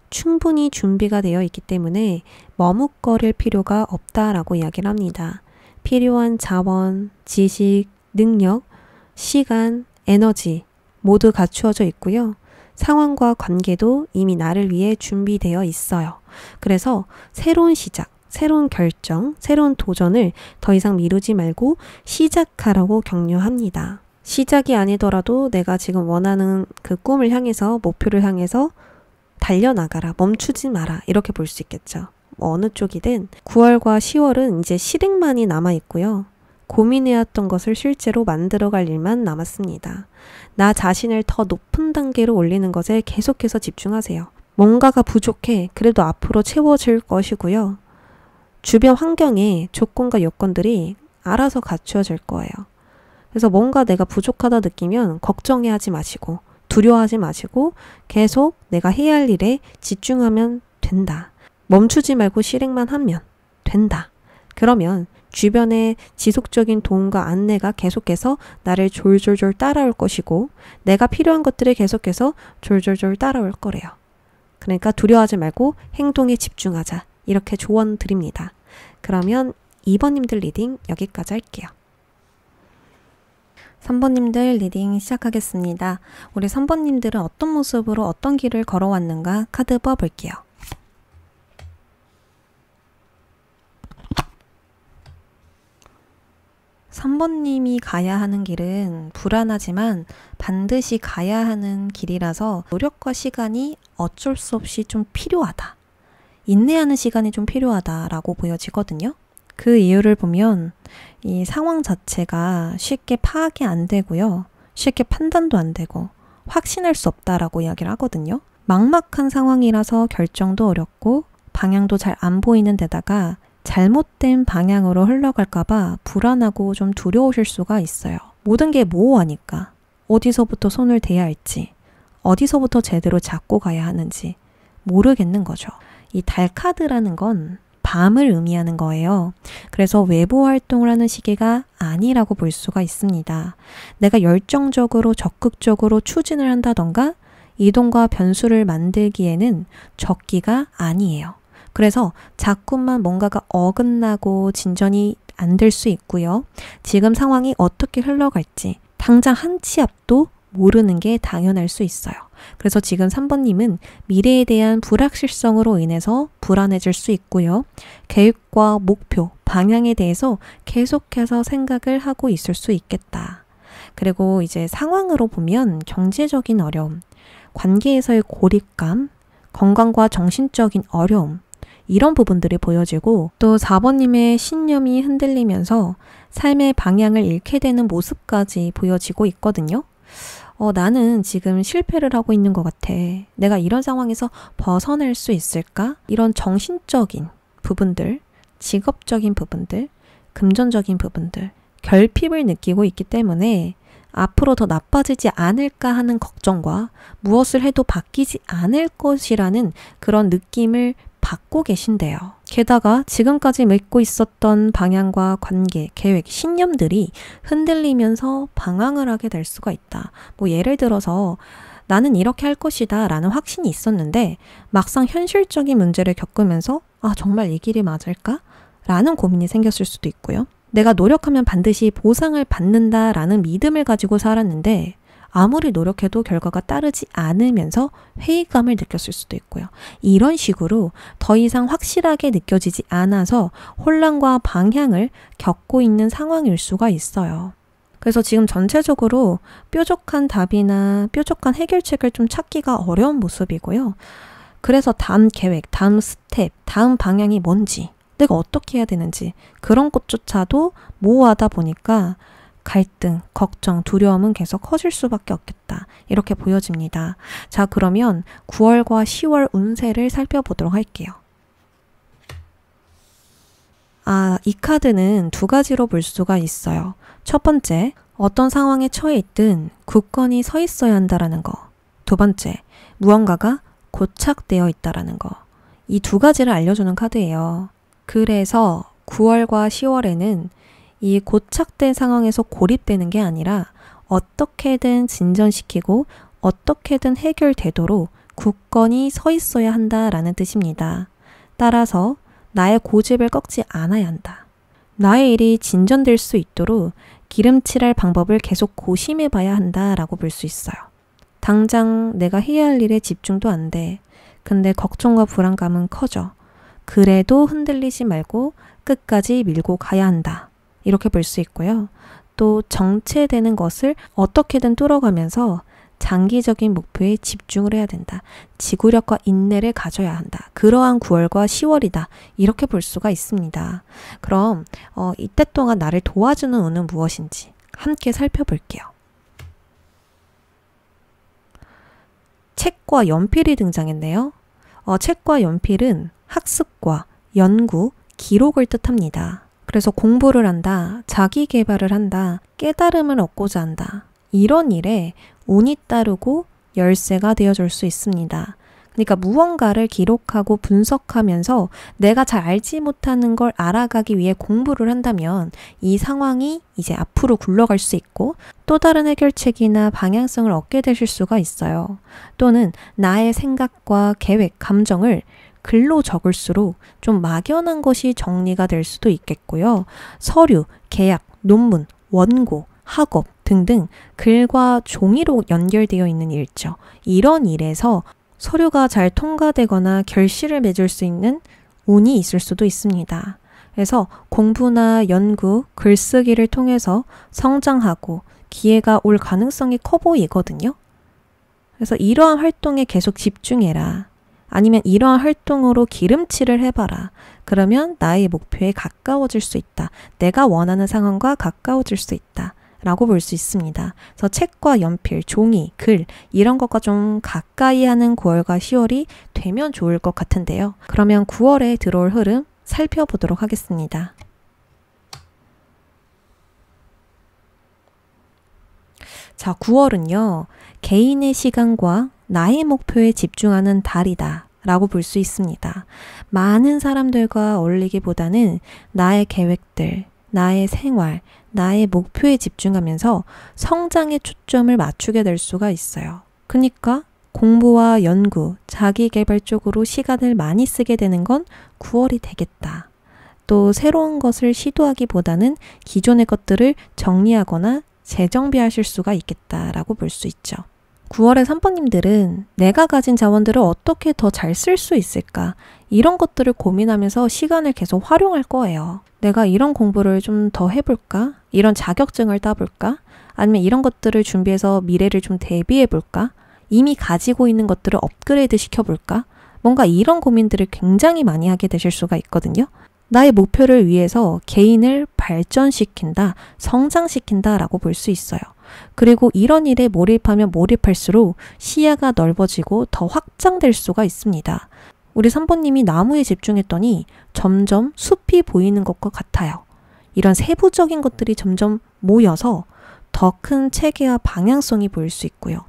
충분히 준비가 되어 있기 때문에 머뭇거릴 필요가 없다라고 이야기를 합니다. 필요한 자원, 지식, 능력, 시간, 에너지 모두 갖추어져 있고요. 상황과 관계도 이미 나를 위해 준비되어 있어요. 그래서 새로운 시작, 새로운 결정, 새로운 도전을 더 이상 미루지 말고 시작하라고 격려합니다. 시작이 아니더라도 내가 지금 원하는 그 꿈을 향해서, 목표를 향해서 달려나가라, 멈추지 마라, 이렇게 볼 수 있겠죠. 어느 쪽이든 9월과 10월은 이제 실행만이 남아있고요. 고민해왔던 것을 실제로 만들어갈 일만 남았습니다. 나 자신을 더 높은 단계로 올리는 것에 계속해서 집중하세요. 뭔가가 부족해. 그래도 앞으로 채워질 것이고요. 주변 환경에 조건과 요건들이 알아서 갖추어질 거예요. 그래서 뭔가 내가 부족하다 느끼면 걱정해하지 마시고 두려워하지 마시고 계속 내가 해야 할 일에 집중하면 된다. 멈추지 말고 실행만 하면 된다. 그러면 주변의 지속적인 도움과 안내가 계속해서 나를 졸졸졸 따라올 것이고 내가 필요한 것들이 계속해서 졸졸졸 따라올 거래요. 그러니까 두려워하지 말고 행동에 집중하자. 이렇게 조언 드립니다. 그러면 2번님들 리딩 여기까지 할게요. 3번님들 리딩 시작하겠습니다. 우리 3번님들은 어떤 모습으로 어떤 길을 걸어왔는가 카드 뽑아볼게요. 3번님이 가야 하는 길은 불안하지만 반드시 가야 하는 길이라서 노력과 시간이 어쩔 수 없이 좀 필요하다. 인내하는 시간이 좀 필요하다라고 보여지거든요. 그 이유를 보면 이 상황 자체가 쉽게 파악이 안 되고요. 쉽게 판단도 안 되고 확신할 수 없다라고 이야기를 하거든요. 막막한 상황이라서 결정도 어렵고 방향도 잘 안 보이는 데다가 잘못된 방향으로 흘러갈까봐 불안하고 좀 두려우실 수가 있어요. 모든 게 모호하니까 어디서부터 손을 대야 할지 어디서부터 제대로 잡고 가야 하는지 모르겠는 거죠. 이 달 카드라는 건 밤을 의미하는 거예요. 그래서 외부 활동을 하는 시기가 아니라고 볼 수가 있습니다. 내가 열정적으로 적극적으로 추진을 한다던가 이동과 변수를 만들기에는 적기가 아니에요. 그래서 자꾸만 뭔가가 어긋나고 진전이 안 될 수 있고요. 지금 상황이 어떻게 흘러갈지 당장 한 치 앞도 모르는 게 당연할 수 있어요. 그래서 지금 3번님은 미래에 대한 불확실성으로 인해서 불안해질 수 있고요. 계획과 목표, 방향에 대해서 계속해서 생각을 하고 있을 수 있겠다. 그리고 이제 상황으로 보면 경제적인 어려움, 관계에서의 고립감, 건강과 정신적인 어려움, 이런 부분들이 보여지고 또 4번님의 신념이 흔들리면서 삶의 방향을 잃게 되는 모습까지 보여지고 있거든요. 나는 지금 실패를 하고 있는 것 같아. 내가 이런 상황에서 벗어날 수 있을까? 이런 정신적인 부분들, 직업적인 부분들, 금전적인 부분들, 결핍을 느끼고 있기 때문에 앞으로 더 나빠지지 않을까 하는 걱정과 무엇을 해도 바뀌지 않을 것이라는 그런 느낌을 받고 계신데요. 게다가 지금까지 믿고 있었던 방향과 관계, 계획, 신념들이 흔들리면서 방황을 하게 될 수가 있다. 뭐 예를 들어서 나는 이렇게 할 것이다 라는 확신이 있었는데 막상 현실적인 문제를 겪으면서 정말 이 길이 맞을까? 라는 고민이 생겼을 수도 있고요. 내가 노력하면 반드시 보상을 받는다 라는 믿음을 가지고 살았는데 아무리 노력해도 결과가 따르지 않으면서 회의감을 느꼈을 수도 있고요. 이런 식으로 더 이상 확실하게 느껴지지 않아서 혼란과 방향을 겪고 있는 상황일 수가 있어요. 그래서 지금 전체적으로 뾰족한 답이나 뾰족한 해결책을 좀 찾기가 어려운 모습이고요. 그래서 다음 계획, 다음 스텝, 다음 방향이 뭔지, 내가 어떻게 해야 되는지 그런 것조차도 모호하다 보니까 갈등, 걱정, 두려움은 계속 커질 수밖에 없겠다. 이렇게 보여집니다. 자, 그러면 9월과 10월 운세를 살펴보도록 할게요. 이 카드는 두 가지로 볼 수가 있어요. 첫 번째, 어떤 상황에 처해 있든 굳건히 서 있어야 한다라는 거. 두 번째, 무언가가 고착되어 있다라는 거. 이 두 가지를 알려주는 카드예요. 그래서 9월과 10월에는 이 고착된 상황에서 고립되는 게 아니라 어떻게든 진전시키고 어떻게든 해결되도록 굳건히 서 있어야 한다라는 뜻입니다. 따라서 나의 고집을 꺾지 않아야 한다. 나의 일이 진전될 수 있도록 기름칠할 방법을 계속 고심해 봐야 한다라고 볼 수 있어요. 당장 내가 해야 할 일에 집중도 안 돼. 근데 걱정과 불안감은 커져. 그래도 흔들리지 말고 끝까지 밀고 가야 한다. 이렇게 볼 수 있고요. 또 정체되는 것을 어떻게든 뚫어가면서 장기적인 목표에 집중을 해야 된다. 지구력과 인내를 가져야 한다. 그러한 9월과 10월이다. 이렇게 볼 수가 있습니다. 그럼 이때 동안 나를 도와주는 운은 무엇인지 함께 살펴볼게요. 책과 연필이 등장했네요. 책과 연필은 학습과 연구, 기록을 뜻합니다. 그래서 공부를 한다, 자기 개발을 한다, 깨달음을 얻고자 한다. 이런 일에 운이 따르고 열쇠가 되어줄 수 있습니다. 그러니까 무언가를 기록하고 분석하면서 내가 잘 알지 못하는 걸 알아가기 위해 공부를 한다면 이 상황이 이제 앞으로 굴러갈 수 있고 또 다른 해결책이나 방향성을 얻게 되실 수가 있어요. 또는 나의 생각과 계획, 감정을 글로 적을수록 좀 막연한 것이 정리가 될 수도 있겠고요. 서류, 계약, 논문, 원고, 학업 등등 글과 종이로 연결되어 있는 일정. 이런 일에서 서류가 잘 통과되거나 결실을 맺을 수 있는 운이 있을 수도 있습니다. 그래서 공부나 연구, 글쓰기를 통해서 성장하고 기회가 올 가능성이 커 보이거든요. 그래서 이러한 활동에 계속 집중해라. 아니면 이러한 활동으로 기름칠을 해봐라. 그러면 나의 목표에 가까워질 수 있다. 내가 원하는 상황과 가까워질 수 있다. 라고 볼 수 있습니다. 그래서 책과 연필, 종이, 글 이런 것과 좀 가까이 하는 9월과 10월이 되면 좋을 것 같은데요. 그러면 9월에 들어올 흐름 살펴보도록 하겠습니다. 자, 9월은요. 개인의 시간과 나의 목표에 집중하는 달이다 라고 볼 수 있습니다. 많은 사람들과 어울리기보다는 나의 계획들, 나의 생활, 나의 목표에 집중하면서 성장에 초점을 맞추게 될 수가 있어요. 그러니까 공부와 연구, 자기계발 쪽으로 시간을 많이 쓰게 되는 건 9월이 되겠다. 또 새로운 것을 시도하기보다는 기존의 것들을 정리하거나 재정비하실 수가 있겠다라고 볼 수 있죠. 9월의 선빵님들은 내가 가진 자원들을 어떻게 더 잘 쓸 수 있을까? 이런 것들을 고민하면서 시간을 계속 활용할 거예요. 내가 이런 공부를 좀 더 해볼까? 이런 자격증을 따볼까? 아니면 이런 것들을 준비해서 미래를 좀 대비해볼까? 이미 가지고 있는 것들을 업그레이드 시켜볼까? 뭔가 이런 고민들을 굉장히 많이 하게 되실 수가 있거든요. 나의 목표를 위해서 개인을 발전시킨다, 성장시킨다 라고 볼 수 있어요. 그리고 이런 일에 몰입하면 몰입할수록 시야가 넓어지고 더 확장될 수가 있습니다. 우리 3번님이 나무에 집중했더니 점점 숲이 보이는 것과 같아요. 이런 세부적인 것들이 점점 모여서 더 큰 체계와 방향성이 보일 수 있고요.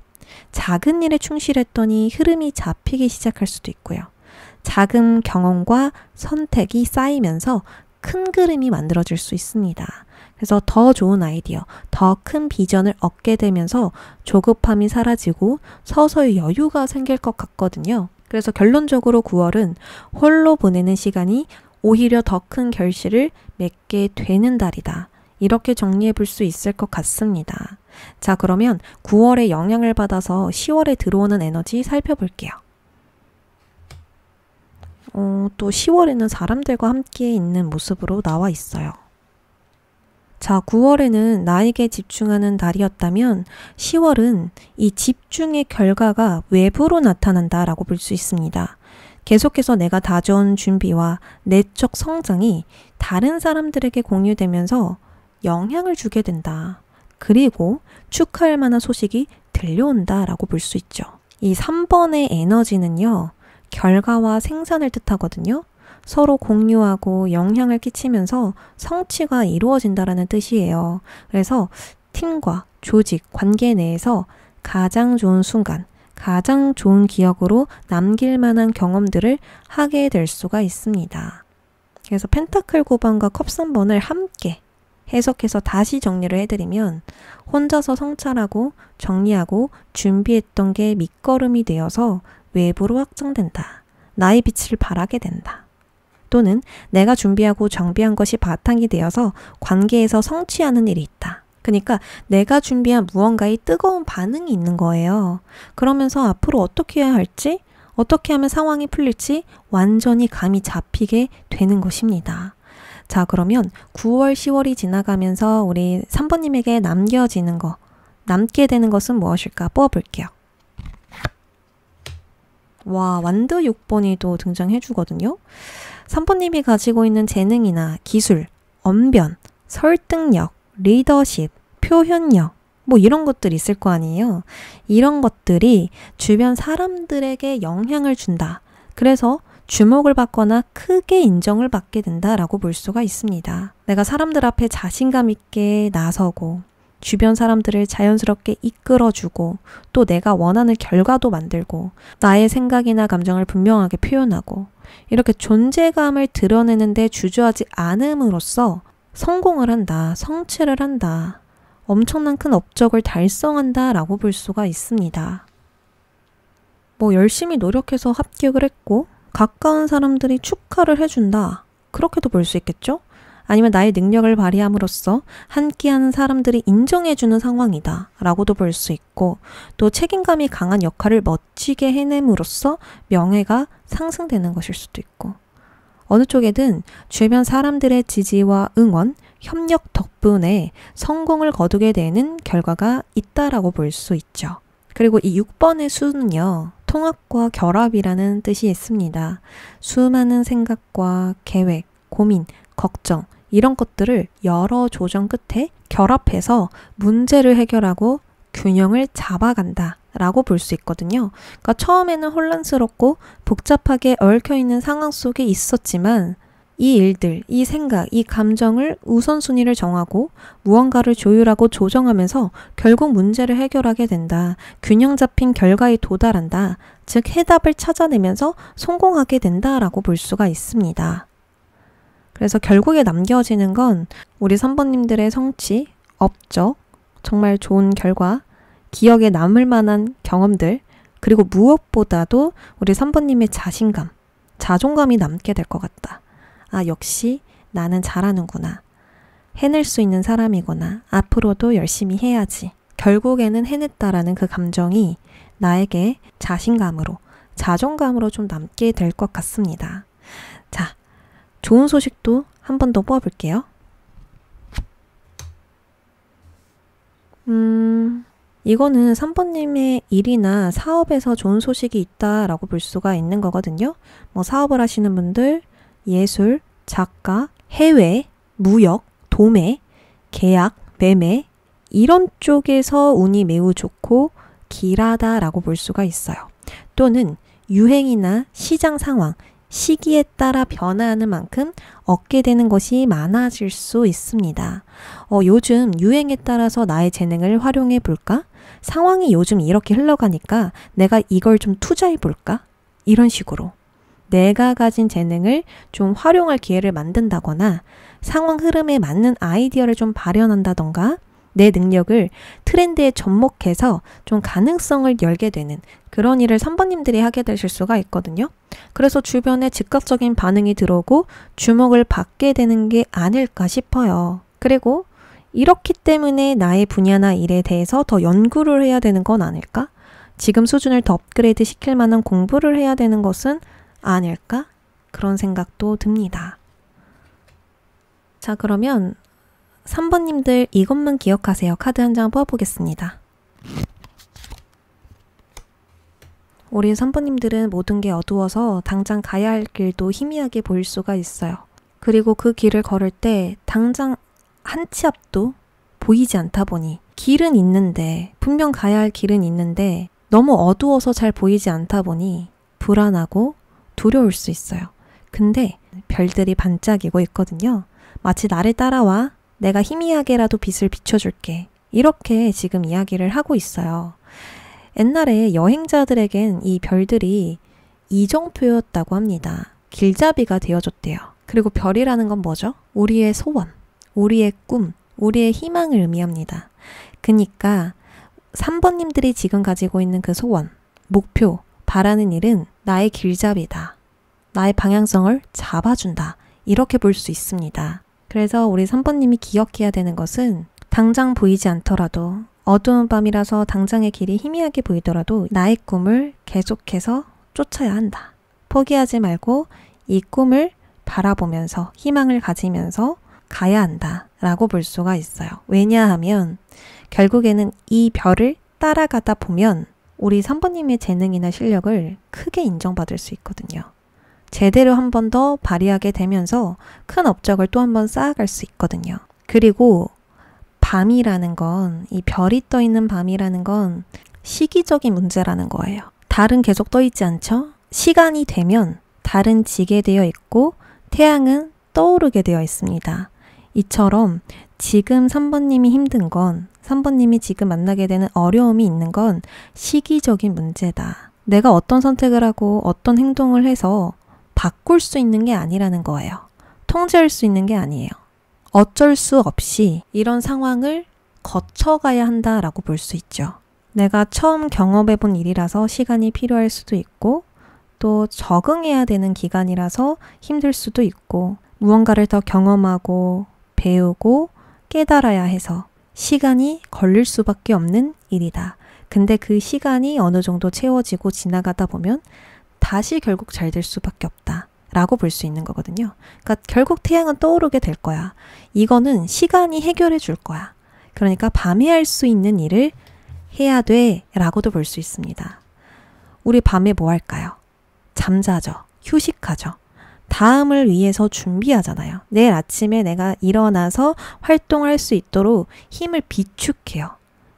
작은 일에 충실했더니 흐름이 잡히기 시작할 수도 있고요. 작은 경험과 선택이 쌓이면서 큰 그림이 만들어질 수 있습니다. 그래서 더 좋은 아이디어, 더 큰 비전을 얻게 되면서 조급함이 사라지고 서서히 여유가 생길 것 같거든요. 그래서 결론적으로 9월은 홀로 보내는 시간이 오히려 더 큰 결실을 맺게 되는 달이다. 이렇게 정리해 볼 수 있을 것 같습니다. 자, 그러면 9월에 영향을 받아서 10월에 들어오는 에너지 살펴볼게요. 또 10월에는 사람들과 함께 있는 모습으로 나와 있어요. 자, 9월에는 나에게 집중하는 달이었다면 10월은 이 집중의 결과가 외부로 나타난다라고 볼 수 있습니다. 계속해서 내가 다져온 준비와 내적 성장이 다른 사람들에게 공유되면서 영향을 주게 된다. 그리고 축하할 만한 소식이 들려온다라고 볼 수 있죠. 이 3번의 에너지는요. 결과와 생산을 뜻하거든요. 서로 공유하고 영향을 끼치면서 성취가 이루어진다라는 뜻이에요. 그래서 팀과 조직, 관계 내에서 가장 좋은 순간, 가장 좋은 기억으로 남길 만한 경험들을 하게 될 수가 있습니다. 그래서 펜타클 9번과 컵 3번을 함께 해석해서 다시 정리를 해드리면 혼자서 성찰하고 정리하고 준비했던 게 밑거름이 되어서 외부로 확장된다. 나의 빛을 발하게 된다. 또는 내가 준비하고 정비한 것이 바탕이 되어서 관계에서 성취하는 일이 있다. 그러니까 내가 준비한 무언가에 뜨거운 반응이 있는 거예요. 그러면서 앞으로 어떻게 해야 할지, 어떻게 하면 상황이 풀릴지 완전히 감이 잡히게 되는 것입니다. 자, 그러면 9월, 10월이 지나가면서 우리 3번님에게 남게 되는 것은 무엇일까 뽑아볼게요. 와, 완드 6번이 또 등장해 주거든요. 3번님이 가지고 있는 재능이나 기술, 언변, 설득력, 리더십, 표현력, 뭐 이런 것들 있을 거 아니에요. 이런 것들이 주변 사람들에게 영향을 준다. 그래서 주목을 받거나 크게 인정을 받게 된다라고 볼 수가 있습니다. 내가 사람들 앞에 자신감 있게 나서고 주변 사람들을 자연스럽게 이끌어주고 또 내가 원하는 결과도 만들고 나의 생각이나 감정을 분명하게 표현하고 이렇게 존재감을 드러내는데 주저하지 않음으로써 성공을 한다, 성취를 한다, 엄청난 큰 업적을 달성한다 라고 볼 수가 있습니다. 뭐 열심히 노력해서 합격을 했고 가까운 사람들이 축하를 해준다, 그렇게도 볼 수 있겠죠? 아니면 나의 능력을 발휘함으로써 함께하는 사람들이 인정해주는 상황이다 라고도 볼 수 있고 또 책임감이 강한 역할을 멋지게 해냄으로써 명예가 상승되는 것일 수도 있고 어느 쪽에든 주변 사람들의 지지와 응원, 협력 덕분에 성공을 거두게 되는 결과가 있다라고 볼 수 있죠. 그리고 이 6번의 수는요. 통합과 결합이라는 뜻이 있습니다. 수많은 생각과 계획, 고민, 걱정 이런 것들을 여러 조정 끝에 결합해서 문제를 해결하고 균형을 잡아간다 라고 볼 수 있거든요. 그러니까 처음에는 혼란스럽고 복잡하게 얽혀있는 상황 속에 있었지만 이 일들, 이 생각, 이 감정을 우선순위를 정하고 무언가를 조율하고 조정하면서 결국 문제를 해결하게 된다. 균형 잡힌 결과에 도달한다. 즉 해답을 찾아내면서 성공하게 된다라고 볼 수가 있습니다. 그래서 결국에 남겨지는 건 우리 3번님들의 성취, 업적, 정말 좋은 결과, 기억에 남을 만한 경험들, 그리고 무엇보다도 우리 3번님의 자신감, 자존감이 남게 될 것 같다. 아, 역시 나는 잘하는구나. 해낼 수 있는 사람이구나. 앞으로도 열심히 해야지. 결국에는 해냈다라는 그 감정이 나에게 자신감으로, 자존감으로 좀 남게 될 것 같습니다. 자, 좋은 소식도 한 번 더 뽑아볼게요. 이거는 3번님의 일이나 사업에서 좋은 소식이 있다라고 볼 수가 있는 거거든요. 뭐 사업을 하시는 분들, 예술, 작가, 해외, 무역, 도매, 계약, 매매 이런 쪽에서 운이 매우 좋고 길하다라고 볼 수가 있어요. 또는 유행이나 시장 상황, 시기에 따라 변화하는 만큼 얻게 되는 것이 많아질 수 있습니다. 요즘 유행에 따라서 나의 재능을 활용해 볼까? 상황이 요즘 이렇게 흘러가니까 내가 이걸 좀 투자해 볼까? 이런 식으로 내가 가진 재능을 좀 활용할 기회를 만든다거나 상황 흐름에 맞는 아이디어를 좀 발현한다던가 내 능력을 트렌드에 접목해서 좀 가능성을 열게 되는 그런 일을 3번님들이 하게 되실 수가 있거든요. 그래서 주변에 즉각적인 반응이 들어오고 주목을 받게 되는 게 아닐까 싶어요. 그리고 이렇기 때문에 나의 분야나 일에 대해서 더 연구를 해야 되는 건 아닐까? 지금 수준을 더 업그레이드 시킬 만한 공부를 해야 되는 것은 아닐까? 그런 생각도 듭니다. 자, 그러면 3번님들 이것만 기억하세요. 카드 한 장 뽑아보겠습니다. 우리 3번님들은 모든 게 어두워서 당장 가야 할 길도 희미하게 보일 수가 있어요. 그리고 그 길을 걸을 때 당장 한 치 앞도 보이지 않다 보니 길은 있는데 분명 가야 할 길은 있는데 너무 어두워서 잘 보이지 않다 보니 불안하고 두려울 수 있어요. 근데 별들이 반짝이고 있거든요. 마치 나를 따라와 내가 희미하게라도 빛을 비춰줄게. 이렇게 지금 이야기를 하고 있어요. 옛날에 여행자들에겐 이 별들이 이정표였다고 합니다. 길잡이가 되어줬대요. 그리고 별이라는 건 뭐죠? 우리의 소원, 우리의 꿈, 우리의 희망을 의미합니다. 그러니까 3번님들이 지금 가지고 있는 그 소원, 목표, 바라는 일은 나의 길잡이다. 나의 방향성을 잡아준다. 이렇게 볼 수 있습니다. 그래서 우리 3번님이 기억해야 되는 것은 당장 보이지 않더라도 어두운 밤이라서 당장의 길이 희미하게 보이더라도 나의 꿈을 계속해서 쫓아야 한다. 포기하지 말고 이 꿈을 바라보면서 희망을 가지면서 가야 한다 라고 볼 수가 있어요. 왜냐하면 결국에는 이 별을 따라가다 보면 우리 3번님의 재능이나 실력을 크게 인정받을 수 있거든요. 제대로 한 번 더 발휘하게 되면서 큰 업적을 또 한 번 쌓아갈 수 있거든요. 그리고 밤이라는 건, 이 별이 떠 있는 밤이라는 건 시기적인 문제라는 거예요. 달은 계속 떠 있지 않죠? 시간이 되면 달은 지게 되어 있고 태양은 떠오르게 되어 있습니다. 이처럼 지금 3번님이 힘든 건, 3번님이 지금 만나게 되는 어려움이 있는 건 시기적인 문제다. 내가 어떤 선택을 하고 어떤 행동을 해서 바꿀 수 있는 게 아니라는 거예요. 통제할 수 있는 게 아니에요. 어쩔 수 없이 이런 상황을 거쳐가야 한다라고 볼 수 있죠. 내가 처음 경험해 본 일이라서 시간이 필요할 수도 있고 또 적응해야 되는 기간이라서 힘들 수도 있고 무언가를 더 경험하고 배우고 깨달아야 해서 시간이 걸릴 수밖에 없는 일이다. 근데 그 시간이 어느 정도 채워지고 지나가다 보면 다시 결국 잘 될 수밖에 없다 라고 볼 수 있는 거거든요. 그러니까 결국 태양은 떠오르게 될 거야. 이거는 시간이 해결해 줄 거야. 그러니까 밤에 할 수 있는 일을 해야 돼 라고도 볼 수 있습니다. 우리 밤에 뭐 할까요? 잠자죠. 휴식하죠. 다음을 위해서 준비하잖아요. 내일 아침에 내가 일어나서 활동할 수 있도록 힘을 비축해요.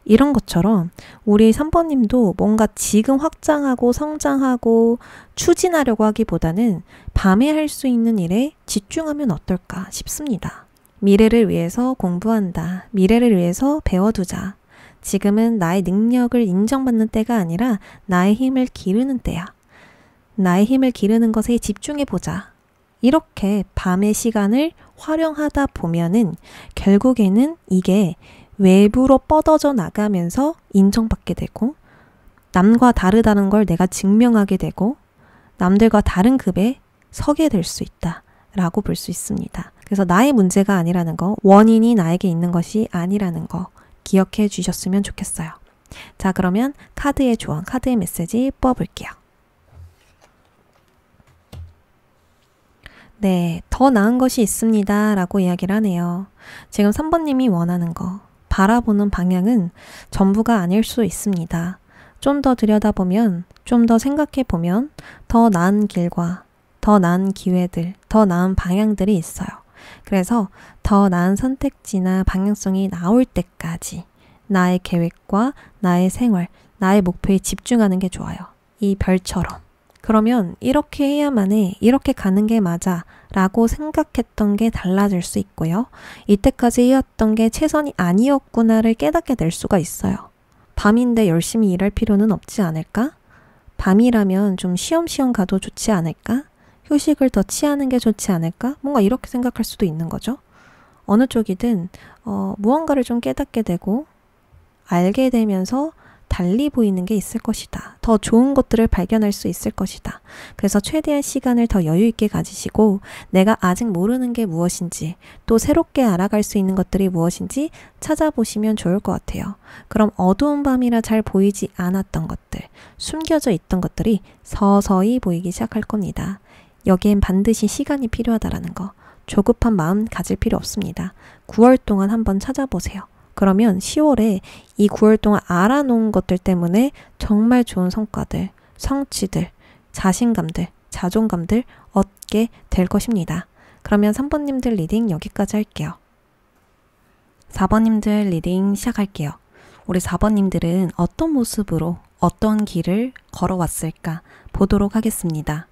이런 것처럼 우리 3번님도 뭔가 지금 확장하고 성장하고 추진하려고 하기보다는 밤에 할 수 있는 일에 집중하면 어떨까 싶습니다. 미래를 위해서 공부한다. 미래를 위해서 배워두자. 지금은 나의 능력을 인정받는 때가 아니라 나의 힘을 기르는 때야. 나의 힘을 기르는 것에 집중해보자. 이렇게 밤의 시간을 활용하다 보면은 결국에는 이게 외부로 뻗어져 나가면서 인정받게 되고 남과 다르다는 걸 내가 증명하게 되고 남들과 다른 급에 서게 될 수 있다 라고 볼 수 있습니다. 그래서 나의 문제가 아니라는 거, 원인이 나에게 있는 것이 아니라는 거 기억해 주셨으면 좋겠어요. 자, 그러면 카드의 조언, 카드의 메시지 뽑아볼게요. 네, 더 나은 것이 있습니다 라고 이야기를 하네요. 지금 3번님이 원하는 거, 바라보는 방향은 전부가 아닐 수 있습니다. 좀 더 들여다보면, 좀 더 생각해보면 더 나은 길과 더 나은 기회들, 더 나은 방향들이 있어요. 그래서 더 나은 선택지나 방향성이 나올 때까지 나의 계획과 나의 생활, 나의 목표에 집중하는 게 좋아요. 이 별처럼. 그러면 이렇게 해야만 해, 이렇게 가는 게 맞아 라고 생각했던 게 달라질 수 있고요. 이때까지 해왔던 게 최선이 아니었구나를 깨닫게 될 수가 있어요. 밤인데 열심히 일할 필요는 없지 않을까? 밤이라면 좀 쉬엄쉬엄 가도 좋지 않을까? 휴식을 더 취하는 게 좋지 않을까? 뭔가 이렇게 생각할 수도 있는 거죠. 어느 쪽이든 무언가를 좀 깨닫게 되고 알게 되면서 달리 보이는 게 있을 것이다. 더 좋은 것들을 발견할 수 있을 것이다. 그래서 최대한 시간을 더 여유 있게 가지시고 내가 아직 모르는 게 무엇인지 또 새롭게 알아갈 수 있는 것들이 무엇인지 찾아보시면 좋을 것 같아요. 그럼 어두운 밤이라 잘 보이지 않았던 것들, 숨겨져 있던 것들이 서서히 보이기 시작할 겁니다. 여기엔 반드시 시간이 필요하다라는 거. 조급한 마음 가질 필요 없습니다. 9월 동안 한번 찾아보세요. 그러면 10월에 이 9월 동안 알아놓은 것들 때문에 정말 좋은 성과들, 성취들, 자신감들, 자존감들 얻게 될 것입니다. 그러면 3번님들 리딩 여기까지 할게요. 4번님들 리딩 시작할게요. 우리 4번님들은 어떤 모습으로 어떤 길을 걸어왔을까 보도록 하겠습니다.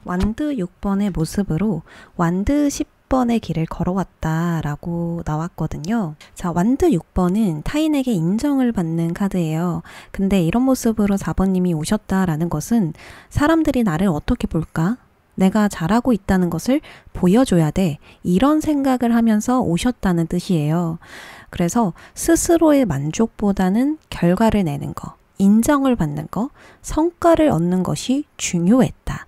완드 6번의 모습으로 완드 10번의 길을 걸어왔다라고 나왔거든요. 자, 완드 6번은 타인에게 인정을 받는 카드예요. 근데 이런 모습으로 4번님이 오셨다라는 것은 사람들이 나를 어떻게 볼까? 내가 잘하고 있다는 것을 보여줘야 돼. 이런 생각을 하면서 오셨다는 뜻이에요. 그래서 스스로의 만족보다는 결과를 내는 거, 인정을 받는 거, 성과를 얻는 것이 중요했다.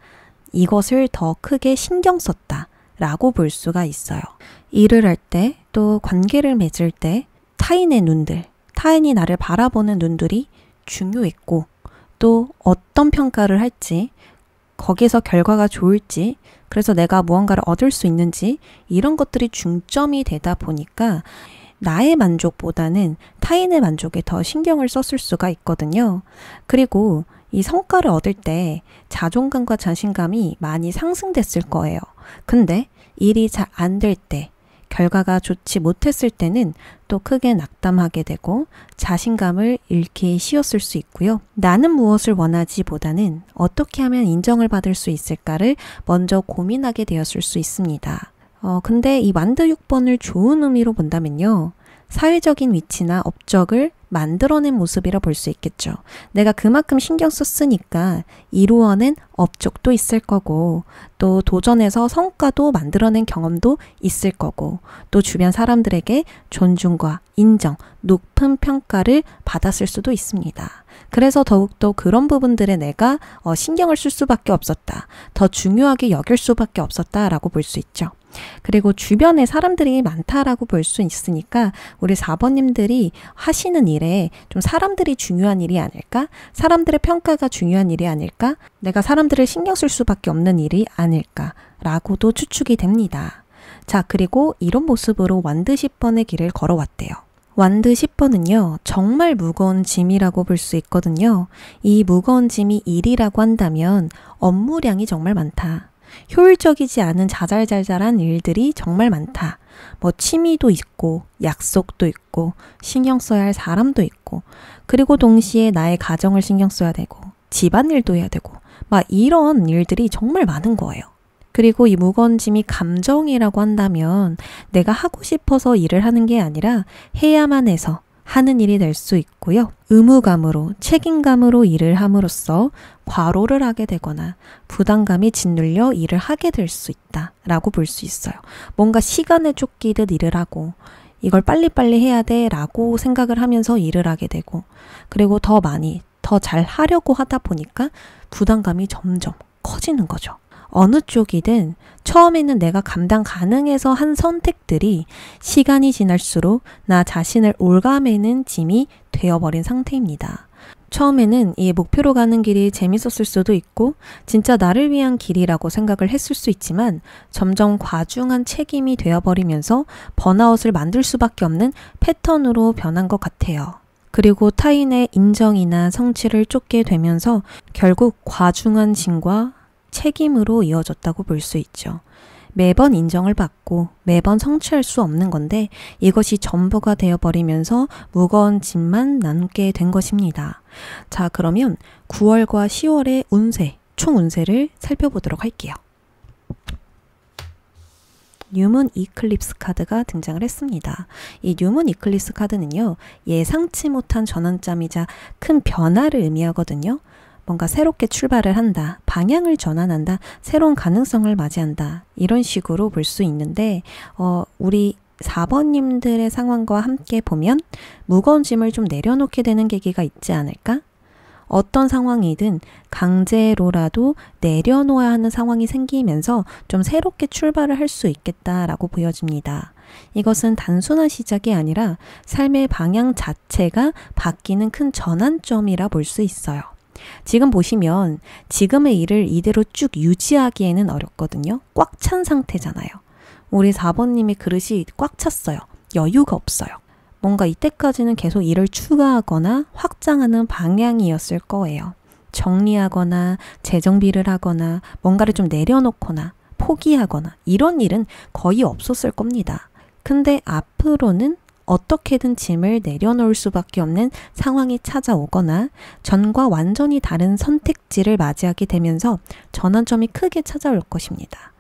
이것을 더 크게 신경 썼다 라고 볼 수가 있어요. 일을 할 때, 또 관계를 맺을 때 타인의 눈들, 타인이 나를 바라보는 눈들이 중요했고, 또 어떤 평가를 할지, 거기서 결과가 좋을지, 그래서 내가 무언가를 얻을 수 있는지 이런 것들이 중점이 되다 보니까 나의 만족보다는 타인의 만족에 더 신경을 썼을 수가 있거든요. 그리고 이 성과를 얻을 때 자존감과 자신감이 많이 상승됐을 거예요. 근데 일이 잘 안 될 때, 결과가 좋지 못했을 때는 또 크게 낙담하게 되고 자신감을 잃기 쉬웠을 수 있고요. 나는 무엇을 원하지 보다는 어떻게 하면 인정을 받을 수 있을까를 먼저 고민하게 되었을 수 있습니다. 근데 이 완드 6번을 좋은 의미로 본다면요. 사회적인 위치나 업적을 만들어낸 모습이라 볼 수 있겠죠. 내가 그만큼 신경 썼으니까 이루어낸 업적도 있을 거고, 또 도전해서 성과도 만들어낸 경험도 있을 거고, 또 주변 사람들에게 존중과 인정, 높은 평가를 받았을 수도 있습니다. 그래서 더욱더 그런 부분들에 내가 신경을 쓸 수밖에 없었다. 더 중요하게 여길 수밖에 없었다라고 볼 수 있죠. 그리고 주변에 사람들이 많다라고 볼 수 있으니까 우리 4번님들이 하시는 일에 좀 사람들이 중요한 일이 아닐까? 사람들의 평가가 중요한 일이 아닐까? 내가 사람들을 신경 쓸 수밖에 없는 일이 아닐까라고도 추측이 됩니다. 자, 그리고 이런 모습으로 완드 10번의 길을 걸어왔대요. 완드 10번은요, 정말 무거운 짐이라고 볼 수 있거든요. 이 무거운 짐이 일이라고 한다면 업무량이 정말 많다. 효율적이지 않은 자잘자잘한 일들이 정말 많다. 뭐 취미도 있고 약속도 있고 신경 써야 할 사람도 있고, 그리고 동시에 나의 가정을 신경 써야 되고 집안일도 해야 되고 막 이런 일들이 정말 많은 거예요. 그리고 이 무거운 짐이 감정이라고 한다면 내가 하고 싶어서 일을 하는 게 아니라 해야만 해서 하는 일이 될 수 있고요. 의무감으로, 책임감으로 일을 함으로써 과로를 하게 되거나 부담감이 짓눌려 일을 하게 될 수 있다라고 볼 수 있어요. 뭔가 시간에 쫓기듯 일을 하고 이걸 빨리빨리 해야 돼라고 생각을 하면서 일을 하게 되고, 그리고 더 많이, 더 잘 하려고 하다 보니까 부담감이 점점 커지는 거죠. 어느 쪽이든 처음에는 내가 감당 가능해서 한 선택들이 시간이 지날수록 나 자신을 올가매는 짐이 되어버린 상태입니다. 처음에는 이 목표로 가는 길이 재밌었을 수도 있고 진짜 나를 위한 길이라고 생각을 했을 수 있지만 점점 과중한 책임이 되어버리면서 번아웃을 만들 수밖에 없는 패턴으로 변한 것 같아요. 그리고 타인의 인정이나 성취를 쫓게 되면서 결국 과중한 짐과 책임으로 이어졌다고 볼 수 있죠. 매번 인정을 받고 매번 성취할 수 없는 건데 이것이 전부가 되어버리면서 무거운 짐만 남게 된 것입니다. 자, 그러면 9월과 10월의 운세, 총 운세를 살펴보도록 할게요. 뉴문 이클립스 카드가 등장을 했습니다. 이 뉴문 이클립스 카드는요, 예상치 못한 전환점이자 큰 변화를 의미하거든요. 뭔가 새롭게 출발을 한다, 방향을 전환한다, 새로운 가능성을 맞이한다, 이런 식으로 볼 수 있는데 우리 4번님들의 상황과 함께 보면 무거운 짐을 좀 내려놓게 되는 계기가 있지 않을까? 어떤 상황이든 강제로라도 내려놓아야 하는 상황이 생기면서 좀 새롭게 출발을 할 수 있겠다라고 보여집니다. 이것은 단순한 시작이 아니라 삶의 방향 자체가 바뀌는 큰 전환점이라 볼 수 있어요. 지금 보시면 지금의 일을 이대로 쭉 유지하기에는 어렵거든요. 꽉 찬 상태잖아요. 우리 4번님의 그릇이 꽉 찼어요. 여유가 없어요. 뭔가 이때까지는 계속 일을 추가하거나 확장하는 방향이었을 거예요. 정리하거나 재정비를 하거나 뭔가를 좀 내려놓거나 포기하거나 이런 일은 거의 없었을 겁니다. 근데 앞으로는 어떻게든 짐을 내려놓을 수밖에 없는 상황이 찾아오거나 전과 완전히 다른 선택지를 맞이하게 되면서 전환점이 크게 찾아올 것입니다.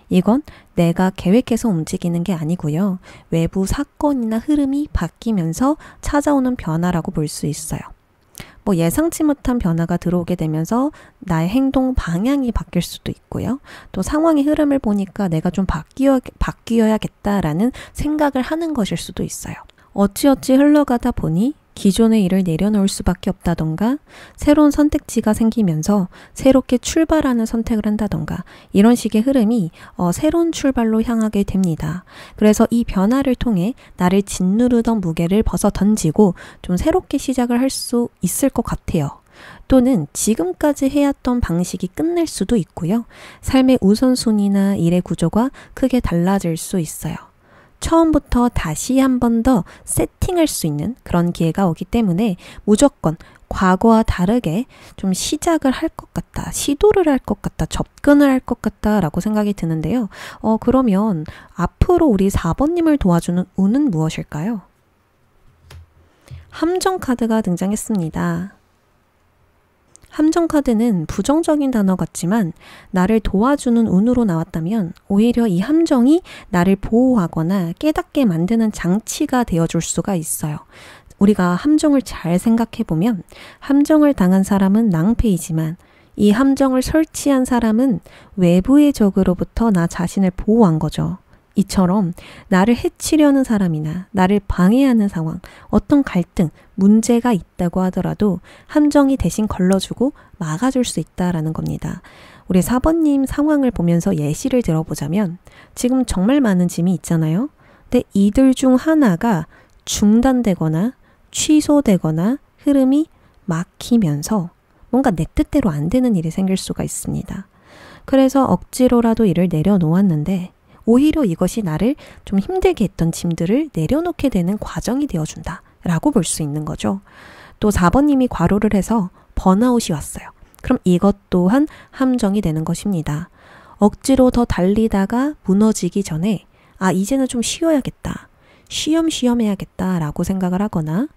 이건 내가 계획해서 움직이는 게 아니고요. 외부 사건이나 흐름이 바뀌면서 찾아오는 변화라고 볼 수 있어요. 뭐 예상치 못한 변화가 들어오게 되면서 나의 행동 방향이 바뀔 수도 있고요. 또 상황의 흐름을 보니까 내가 좀 바뀌어야겠다라는 생각을 하는 것일 수도 있어요. 어찌어찌 흘러가다 보니 기존의 일을 내려놓을 수밖에 없다던가 새로운 선택지가 생기면서 새롭게 출발하는 선택을 한다던가 이런 식의 흐름이 새로운 출발로 향하게 됩니다. 그래서 이 변화를 통해 나를 짓누르던 무게를 벗어 던지고 좀 새롭게 시작을 할 수 있을 것 같아요. 또는 지금까지 해왔던 방식이 끝날 수도 있고요. 삶의 우선순위나 일의 구조가 크게 달라질 수 있어요. 처음부터 다시 한 번 더 세팅할 수 있는 그런 기회가 오기 때문에 무조건 과거와 다르게 좀 시작을 할 것 같다, 시도를 할 것 같다, 접근을 할 것 같다 라고 생각이 드는데요. 그러면 앞으로 우리 4번님을 도와주는 운은 무엇일까요? 함정 카드가 등장했습니다. 함정 카드는 부정적인 단어 같지만 나를 도와주는 운으로 나왔다면 오히려 이 함정이 나를 보호하거나 깨닫게 만드는 장치가 되어줄 수가 있어요. 우리가 함정을 잘 생각해보면 함정을 당한 사람은 낭패이지만 이 함정을 설치한 사람은 외부의 적으로부터 나 자신을 보호한 거죠. 이처럼 나를 해치려는 사람이나 나를 방해하는 상황, 어떤 갈등, 문제가 있다고 하더라도 함정이 대신 걸러주고 막아줄 수 있다라는 겁니다. 우리 4번님 상황을 보면서 예시를 들어보자면 지금 정말 많은 짐이 있잖아요. 근데 이들 중 하나가 중단되거나 취소되거나 흐름이 막히면서 뭔가 내 뜻대로 안 되는 일이 생길 수가 있습니다. 그래서 억지로라도 일을 내려놓았는데 오히려 이것이 나를 좀 힘들게 했던 짐들을 내려놓게 되는 과정이 되어준다 라고 볼 수 있는 거죠. 또 4번님이 과로를 해서 번아웃이 왔어요. 그럼 이것 또한 함정이 되는 것입니다. 억지로 더 달리다가 무너지기 전에 이제는 좀 쉬어야겠다, 쉬엄쉬엄 해야겠다 라고 생각을 하거나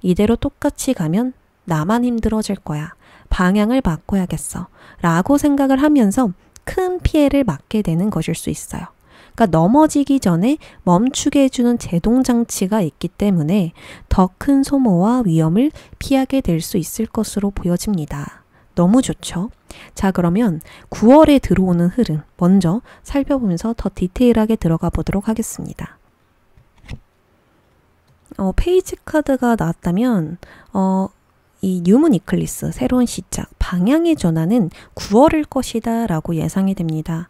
이대로 똑같이 가면 나만 힘들어질 거야, 방향을 바꿔야겠어 라고 생각을 하면서 큰 피해를 막게 되는 것일 수 있어요. 그러니까 넘어지기 전에 멈추게 해주는 제동장치가 있기 때문에 더 큰 소모와 위험을 피하게 될 수 있을 것으로 보여집니다. 너무 좋죠? 자, 그러면 9월에 들어오는 흐름 먼저 살펴보면서 더 디테일하게 들어가 보도록 하겠습니다. 페이지 카드가 나왔다면 이 뉴문 이클리스, 새로운 시작, 방향의 전환은 9월일 것이다 라고 예상이 됩니다.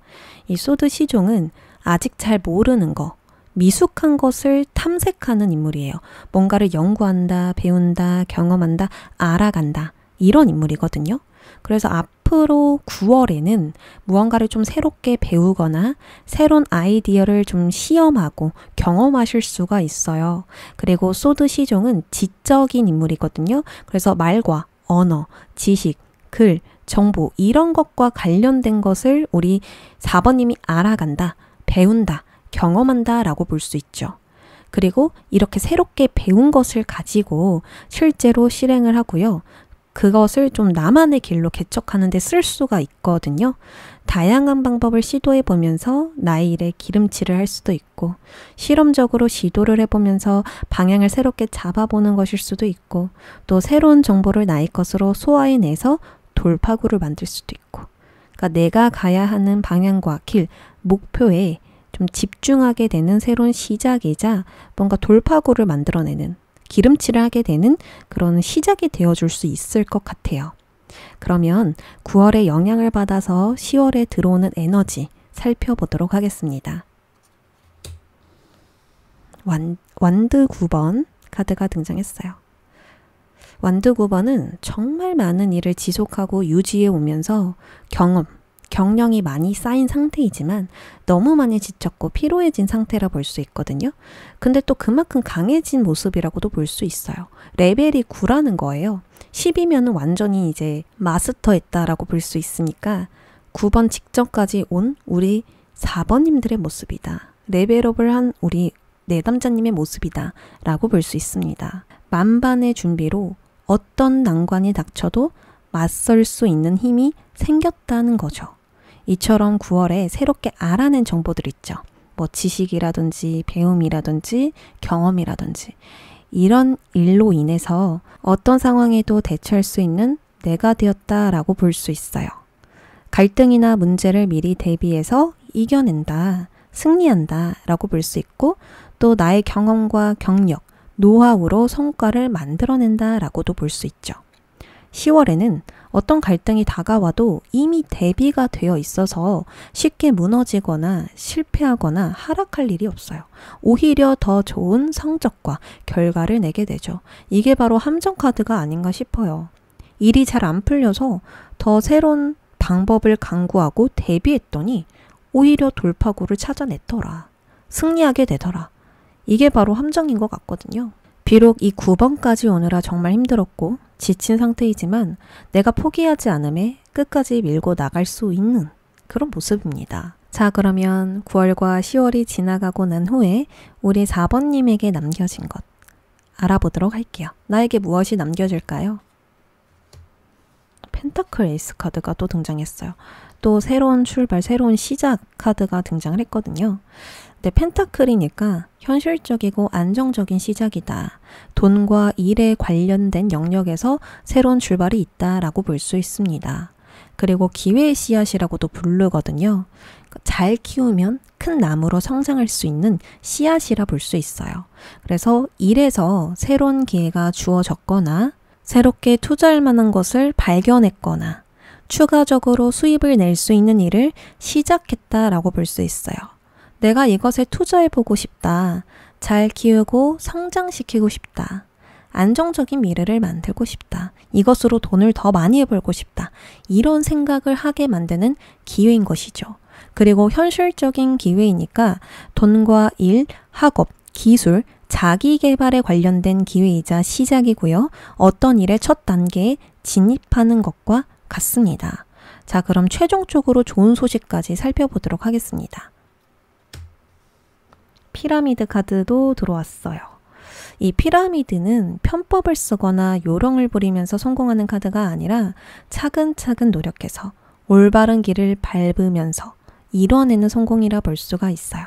이 소드 시종은 아직 잘 모르는 거, 미숙한 것을 탐색하는 인물이에요. 뭔가를 연구한다, 배운다, 경험한다, 알아간다 이런 인물이거든요. 그래서 앞으로 9월에는 무언가를 좀 새롭게 배우거나 새로운 아이디어를 좀 시험하고 경험하실 수가 있어요. 그리고 소드 시종은 지적인 인물이거든요. 그래서 말과 언어, 지식, 글, 정보 이런 것과 관련된 것을 우리 4번님이 알아간다, 배운다, 경험한다 라고 볼 수 있죠. 그리고 이렇게 새롭게 배운 것을 가지고 실제로 실행을 하고요. 그것을 좀 나만의 길로 개척하는 데 쓸 수가 있거든요. 다양한 방법을 시도해 보면서 나의 일에 기름칠을 할 수도 있고 실험적으로 시도를 해보면서 방향을 새롭게 잡아보는 것일 수도 있고 또 새로운 정보를 나의 것으로 소화해내서 돌파구를 만들 수도 있고 그러니까 내가 가야 하는 방향과 길, 목표에 좀 집중하게 되는 새로운 시작이자 뭔가 돌파구를 만들어내는 기름칠을 하게 되는 그런 시작이 되어줄 수 있을 것 같아요. 그러면 9월에 영향을 받아서 10월에 들어오는 에너지 살펴보도록 하겠습니다. 완드 9번 카드가 등장했어요. 완드 9번은 정말 많은 일을 지속하고 유지해 오면서 경력이 많이 쌓인 상태이지만 너무 많이 지쳤고 피로해진 상태라 볼 수 있거든요. 근데 또 그만큼 강해진 모습이라고도 볼 수 있어요. 레벨이 9라는 거예요. 10이면 완전히 이제 마스터했다라고 볼 수 있으니까 9번 직전까지 온 우리 4번님들의 모습이다. 레벨업을 한 우리 내담자님의 모습이다 라고 볼 수 있습니다. 만반의 준비로 어떤 난관이 닥쳐도 맞설 수 있는 힘이 생겼다는 거죠. 이처럼 9월에 새롭게 알아낸 정보들 있죠. 뭐 지식이라든지 배움이라든지 경험이라든지 이런 일로 인해서 어떤 상황에도 대처할 수 있는 내가 되었다라고 볼 수 있어요. 갈등이나 문제를 미리 대비해서 이겨낸다, 승리한다 라고 볼 수 있고 또 나의 경험과 경력, 노하우로 성과를 만들어낸다 라고도 볼 수 있죠. 10월에는 어떤 갈등이 다가와도 이미 대비가 되어 있어서 쉽게 무너지거나 실패하거나 하락할 일이 없어요. 오히려 더 좋은 성적과 결과를 내게 되죠. 이게 바로 함정 카드가 아닌가 싶어요. 일이 잘 안 풀려서 더 새로운 방법을 강구하고 대비했더니 오히려 돌파구를 찾아냈더라. 승리하게 되더라. 이게 바로 함정인 것 같거든요. 비록 이 9번까지 오느라 정말 힘들었고 지친 상태이지만 내가 포기하지 않음에 끝까지 밀고 나갈 수 있는 그런 모습입니다. 자, 그러면 9월과 10월이 지나가고 난 후에 우리 4번님에게 남겨진 것 알아보도록 할게요. 나에게 무엇이 남겨질까요? 펜타클 에이스 카드가 또 등장했어요. 또 새로운 출발, 새로운 시작 카드가 등장을 했거든요. 근데 펜타클이니까 현실적이고 안정적인 시작이다. 돈과 일에 관련된 영역에서 새로운 출발이 있다라고 볼 수 있습니다. 그리고 기회의 씨앗이라고도 부르거든요. 잘 키우면 큰 나무로 성장할 수 있는 씨앗이라 볼 수 있어요. 그래서 일에서 새로운 기회가 주어졌거나 새롭게 투자할 만한 것을 발견했거나 추가적으로 수입을 낼 수 있는 일을 시작했다라고 볼 수 있어요. 내가 이것에 투자해보고 싶다. 잘 키우고 성장시키고 싶다. 안정적인 미래를 만들고 싶다. 이것으로 돈을 더 많이 벌고 싶다. 이런 생각을 하게 만드는 기회인 것이죠. 그리고 현실적인 기회이니까 돈과 일, 학업, 기술, 자기 개발에 관련된 기회이자 시작이고요. 어떤 일의 첫 단계에 진입하는 것과 같습니다. 자, 그럼 최종적으로 좋은 소식까지 살펴보도록 하겠습니다. 피라미드 카드도 들어왔어요. 이 피라미드는 편법을 쓰거나 요령을 부리면서 성공하는 카드가 아니라 차근차근 노력해서 올바른 길을 밟으면서 이뤄내는 성공이라 볼 수가 있어요.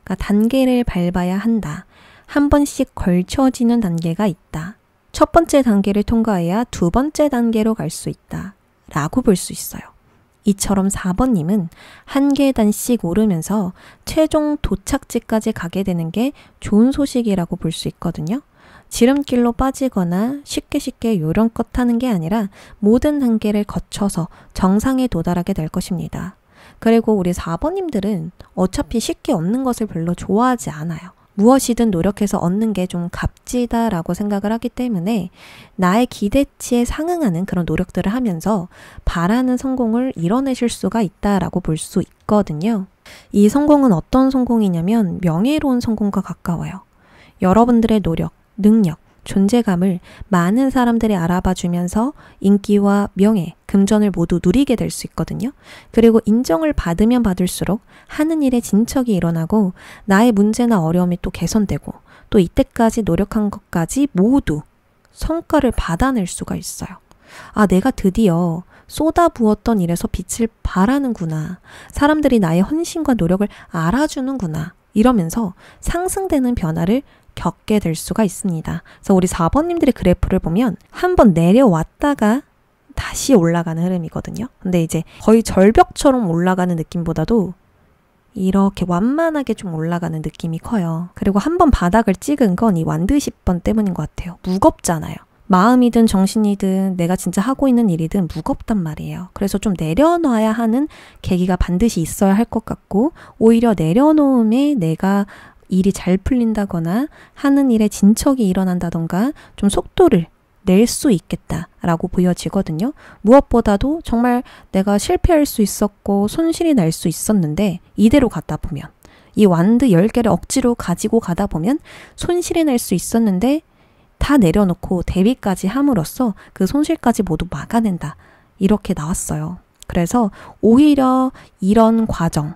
그러니까 단계를 밟아야 한다. 한 번씩 걸쳐지는 단계가 있다. 첫 번째 단계를 통과해야 두 번째 단계로 갈 수 있다. 라고 볼 수 있어요. 이처럼 4번님은 한 계단씩 오르면서 최종 도착지까지 가게 되는 게 좋은 소식이라고 볼 수 있거든요. 지름길로 빠지거나 쉽게 요령껏 하는 게 아니라 모든 단계를 거쳐서 정상에 도달하게 될 것입니다. 그리고 우리 4번님들은 어차피 쉽게 얻는 것을 별로 좋아하지 않아요. 무엇이든 노력해서 얻는 게 좀 값지다라고 생각을 하기 때문에 나의 기대치에 상응하는 그런 노력들을 하면서 바라는 성공을 이뤄내실 수가 있다라고 볼 수 있거든요. 이 성공은 어떤 성공이냐면 명예로운 성공과 가까워요. 여러분들의 노력, 능력, 존재감을 많은 사람들이 알아봐 주면서 인기와 명예, 금전을 모두 누리게 될 수 있거든요. 그리고 인정을 받으면 받을수록 하는 일에 진척이 일어나고 나의 문제나 어려움이 또 개선되고 또 이때까지 노력한 것까지 모두 성과를 받아낼 수가 있어요. 아, 내가 드디어 쏟아부었던 일에서 빛을 발하는구나. 사람들이 나의 헌신과 노력을 알아주는구나. 이러면서 상승되는 변화를 겪게 될 수가 있습니다. 그래서 우리 4번님들의 그래프를 보면 한번 내려왔다가 다시 올라가는 흐름이거든요. 근데 이제 거의 절벽처럼 올라가는 느낌보다도 이렇게 완만하게 좀 올라가는 느낌이 커요. 그리고 한번 바닥을 찍은 건 이 완드 10번 때문인 것 같아요. 무겁잖아요. 마음이든 정신이든 내가 진짜 하고 있는 일이든 무겁단 말이에요. 그래서 좀 내려놔야 하는 계기가 반드시 있어야 할 것 같고 오히려 내려놓음에 내가 일이 잘 풀린다거나 하는 일에 진척이 일어난다던가 좀 속도를 낼 수 있겠다라고 보여지거든요. 무엇보다도 정말 내가 실패할 수 있었고 손실이 날 수 있었는데 이대로 가다 보면 이 완드 10개를 억지로 가지고 가다 보면 손실이 날 수 있었는데 다 내려놓고 대비까지 함으로써 그 손실까지 모두 막아낸다. 이렇게 나왔어요. 그래서 오히려 이런 과정,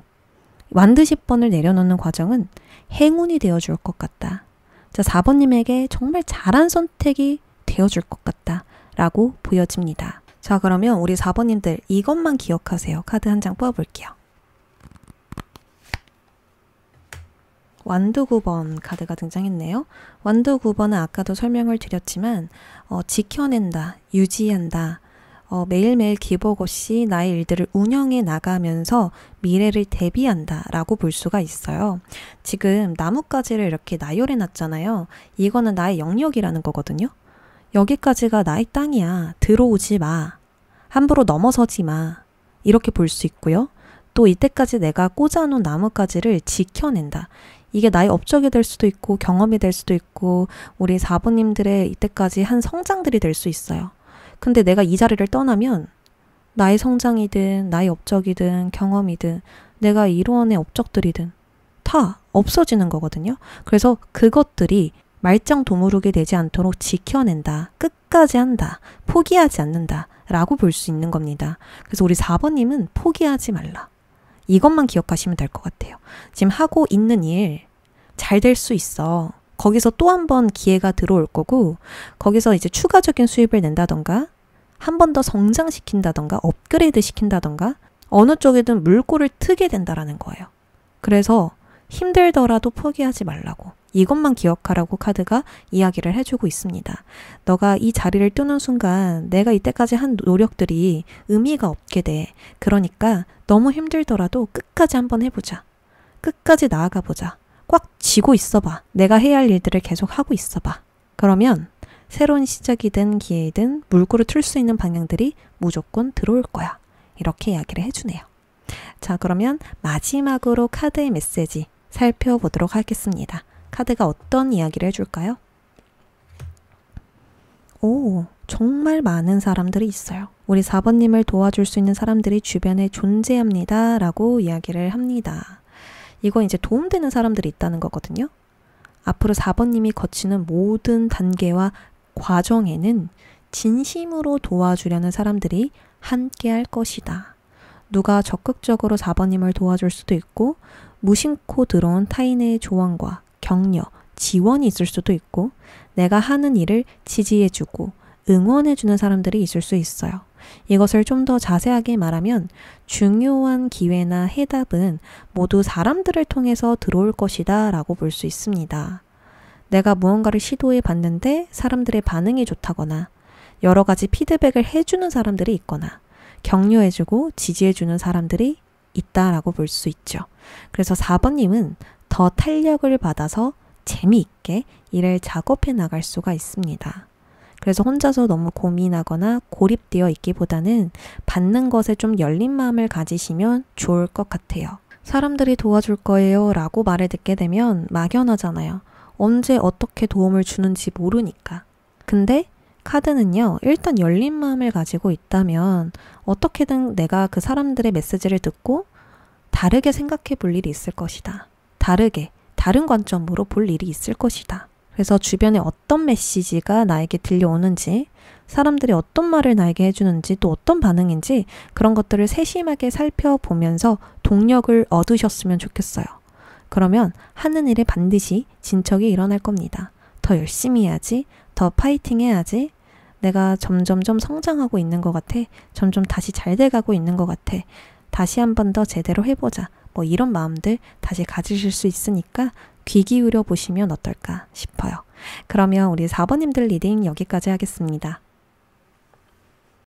완드 10번을 내려놓는 과정은 행운이 되어줄 것 같다. 자, 4번님에게 정말 잘한 선택이 되어줄 것 같다. 라고 보여집니다. 자, 그러면 우리 4번님들 이것만 기억하세요. 카드 한 장 뽑아볼게요. 완드 9번 카드가 등장했네요. 완드 9번은 아까도 설명을 드렸지만 지켜낸다, 유지한다, 매일매일 기복 없이 나의 일들을 운영해 나가면서 미래를 대비한다 라고 볼 수가 있어요. 지금 나뭇가지를 이렇게 나열해 놨잖아요. 이거는 나의 영역이라는 거거든요. 여기까지가 나의 땅이야. 들어오지 마. 함부로 넘어서지 마. 이렇게 볼 수 있고요. 또 이때까지 내가 꽂아놓은 나뭇가지를 지켜낸다. 이게 나의 업적이 될 수도 있고 경험이 될 수도 있고 우리 사부님들의 이때까지 한 성장들이 될 수 있어요. 근데 내가 이 자리를 떠나면 나의 성장이든 나의 업적이든 경험이든 내가 이루어낸 업적들이든 다 없어지는 거거든요. 그래서 그것들이 말짱도무룩이 되지 않도록 지켜낸다. 끝까지 한다. 포기하지 않는다. 라고 볼 수 있는 겁니다. 그래서 우리 4번님은 포기하지 말라. 이것만 기억하시면 될 것 같아요. 지금 하고 있는 일 잘 될 수 있어. 거기서 또 한 번 기회가 들어올 거고 거기서 이제 추가적인 수입을 낸다던가 한 번 더 성장시킨다던가 업그레이드 시킨다던가 어느 쪽이든 물꼬를 트게 된다라는 거예요. 그래서 힘들더라도 포기하지 말라고. 이것만 기억하라고 카드가 이야기를 해주고 있습니다. 너가 이 자리를 뜨는 순간 내가 이때까지 한 노력들이 의미가 없게 돼. 그러니까 너무 힘들더라도 끝까지 한번 해보자. 끝까지 나아가 보자. 꽉 쥐고 있어봐. 내가 해야 할 일들을 계속 하고 있어봐. 그러면 새로운 시작이든 기회든 물꼬를 틀 수 있는 방향들이 무조건 들어올 거야. 이렇게 이야기를 해주네요. 자, 그러면 마지막으로 카드의 메시지 살펴보도록 하겠습니다. 카드가 어떤 이야기를 해줄까요? 오, 정말 많은 사람들이 있어요. 우리 4번님을 도와줄 수 있는 사람들이 주변에 존재합니다. 라고 이야기를 합니다. 이건 이제 도움되는 사람들이 있다는 거거든요. 앞으로 4번님이 거치는 모든 단계와 과정에는 진심으로 도와주려는 사람들이 함께 할 것이다. 누가 적극적으로 4번님을 도와줄 수도 있고 무심코 들어온 타인의 조언과 격려, 지원이 있을 수도 있고 내가 하는 일을 지지해주고 응원해주는 사람들이 있을 수 있어요. 이것을 좀 더 자세하게 말하면 중요한 기회나 해답은 모두 사람들을 통해서 들어올 것이다 라고 볼 수 있습니다. 내가 무언가를 시도해 봤는데 사람들의 반응이 좋다거나 여러 가지 피드백을 해주는 사람들이 있거나 격려해주고 지지해주는 사람들이 있다라고 볼 수 있죠. 그래서 4번님은 더 탄력을 받아서 재미있게 일을 작업해 나갈 수가 있습니다. 그래서 혼자서 너무 고민하거나 고립되어 있기보다는 받는 것에 좀 열린 마음을 가지시면 좋을 것 같아요. 사람들이 도와줄 거예요 라고 말을 듣게 되면 막연하잖아요. 언제 어떻게 도움을 주는지 모르니까. 근데 카드는요, 일단 열린 마음을 가지고 있다면 어떻게든 내가 그 사람들의 메시지를 듣고 다르게 생각해 볼 일이 있을 것이다. 다른 관점으로 볼 일이 있을 것이다. 그래서 주변에 어떤 메시지가 나에게 들려오는지, 사람들이 어떤 말을 나에게 해주는지, 또 어떤 반응인지 그런 것들을 세심하게 살펴보면서 동력을 얻으셨으면 좋겠어요. 그러면 하는 일에 반드시 진척이 일어날 겁니다. 더 열심히 해야지, 더 파이팅 해야지, 내가 점점점 성장하고 있는 것 같아, 점점 다시 잘 돼가고 있는 것 같아, 다시 한 번 더 제대로 해보자, 뭐 이런 마음들 다시 가지실 수 있으니까 귀 기울여 보시면 어떨까 싶어요. 그러면 우리 4번님들 리딩 여기까지 하겠습니다.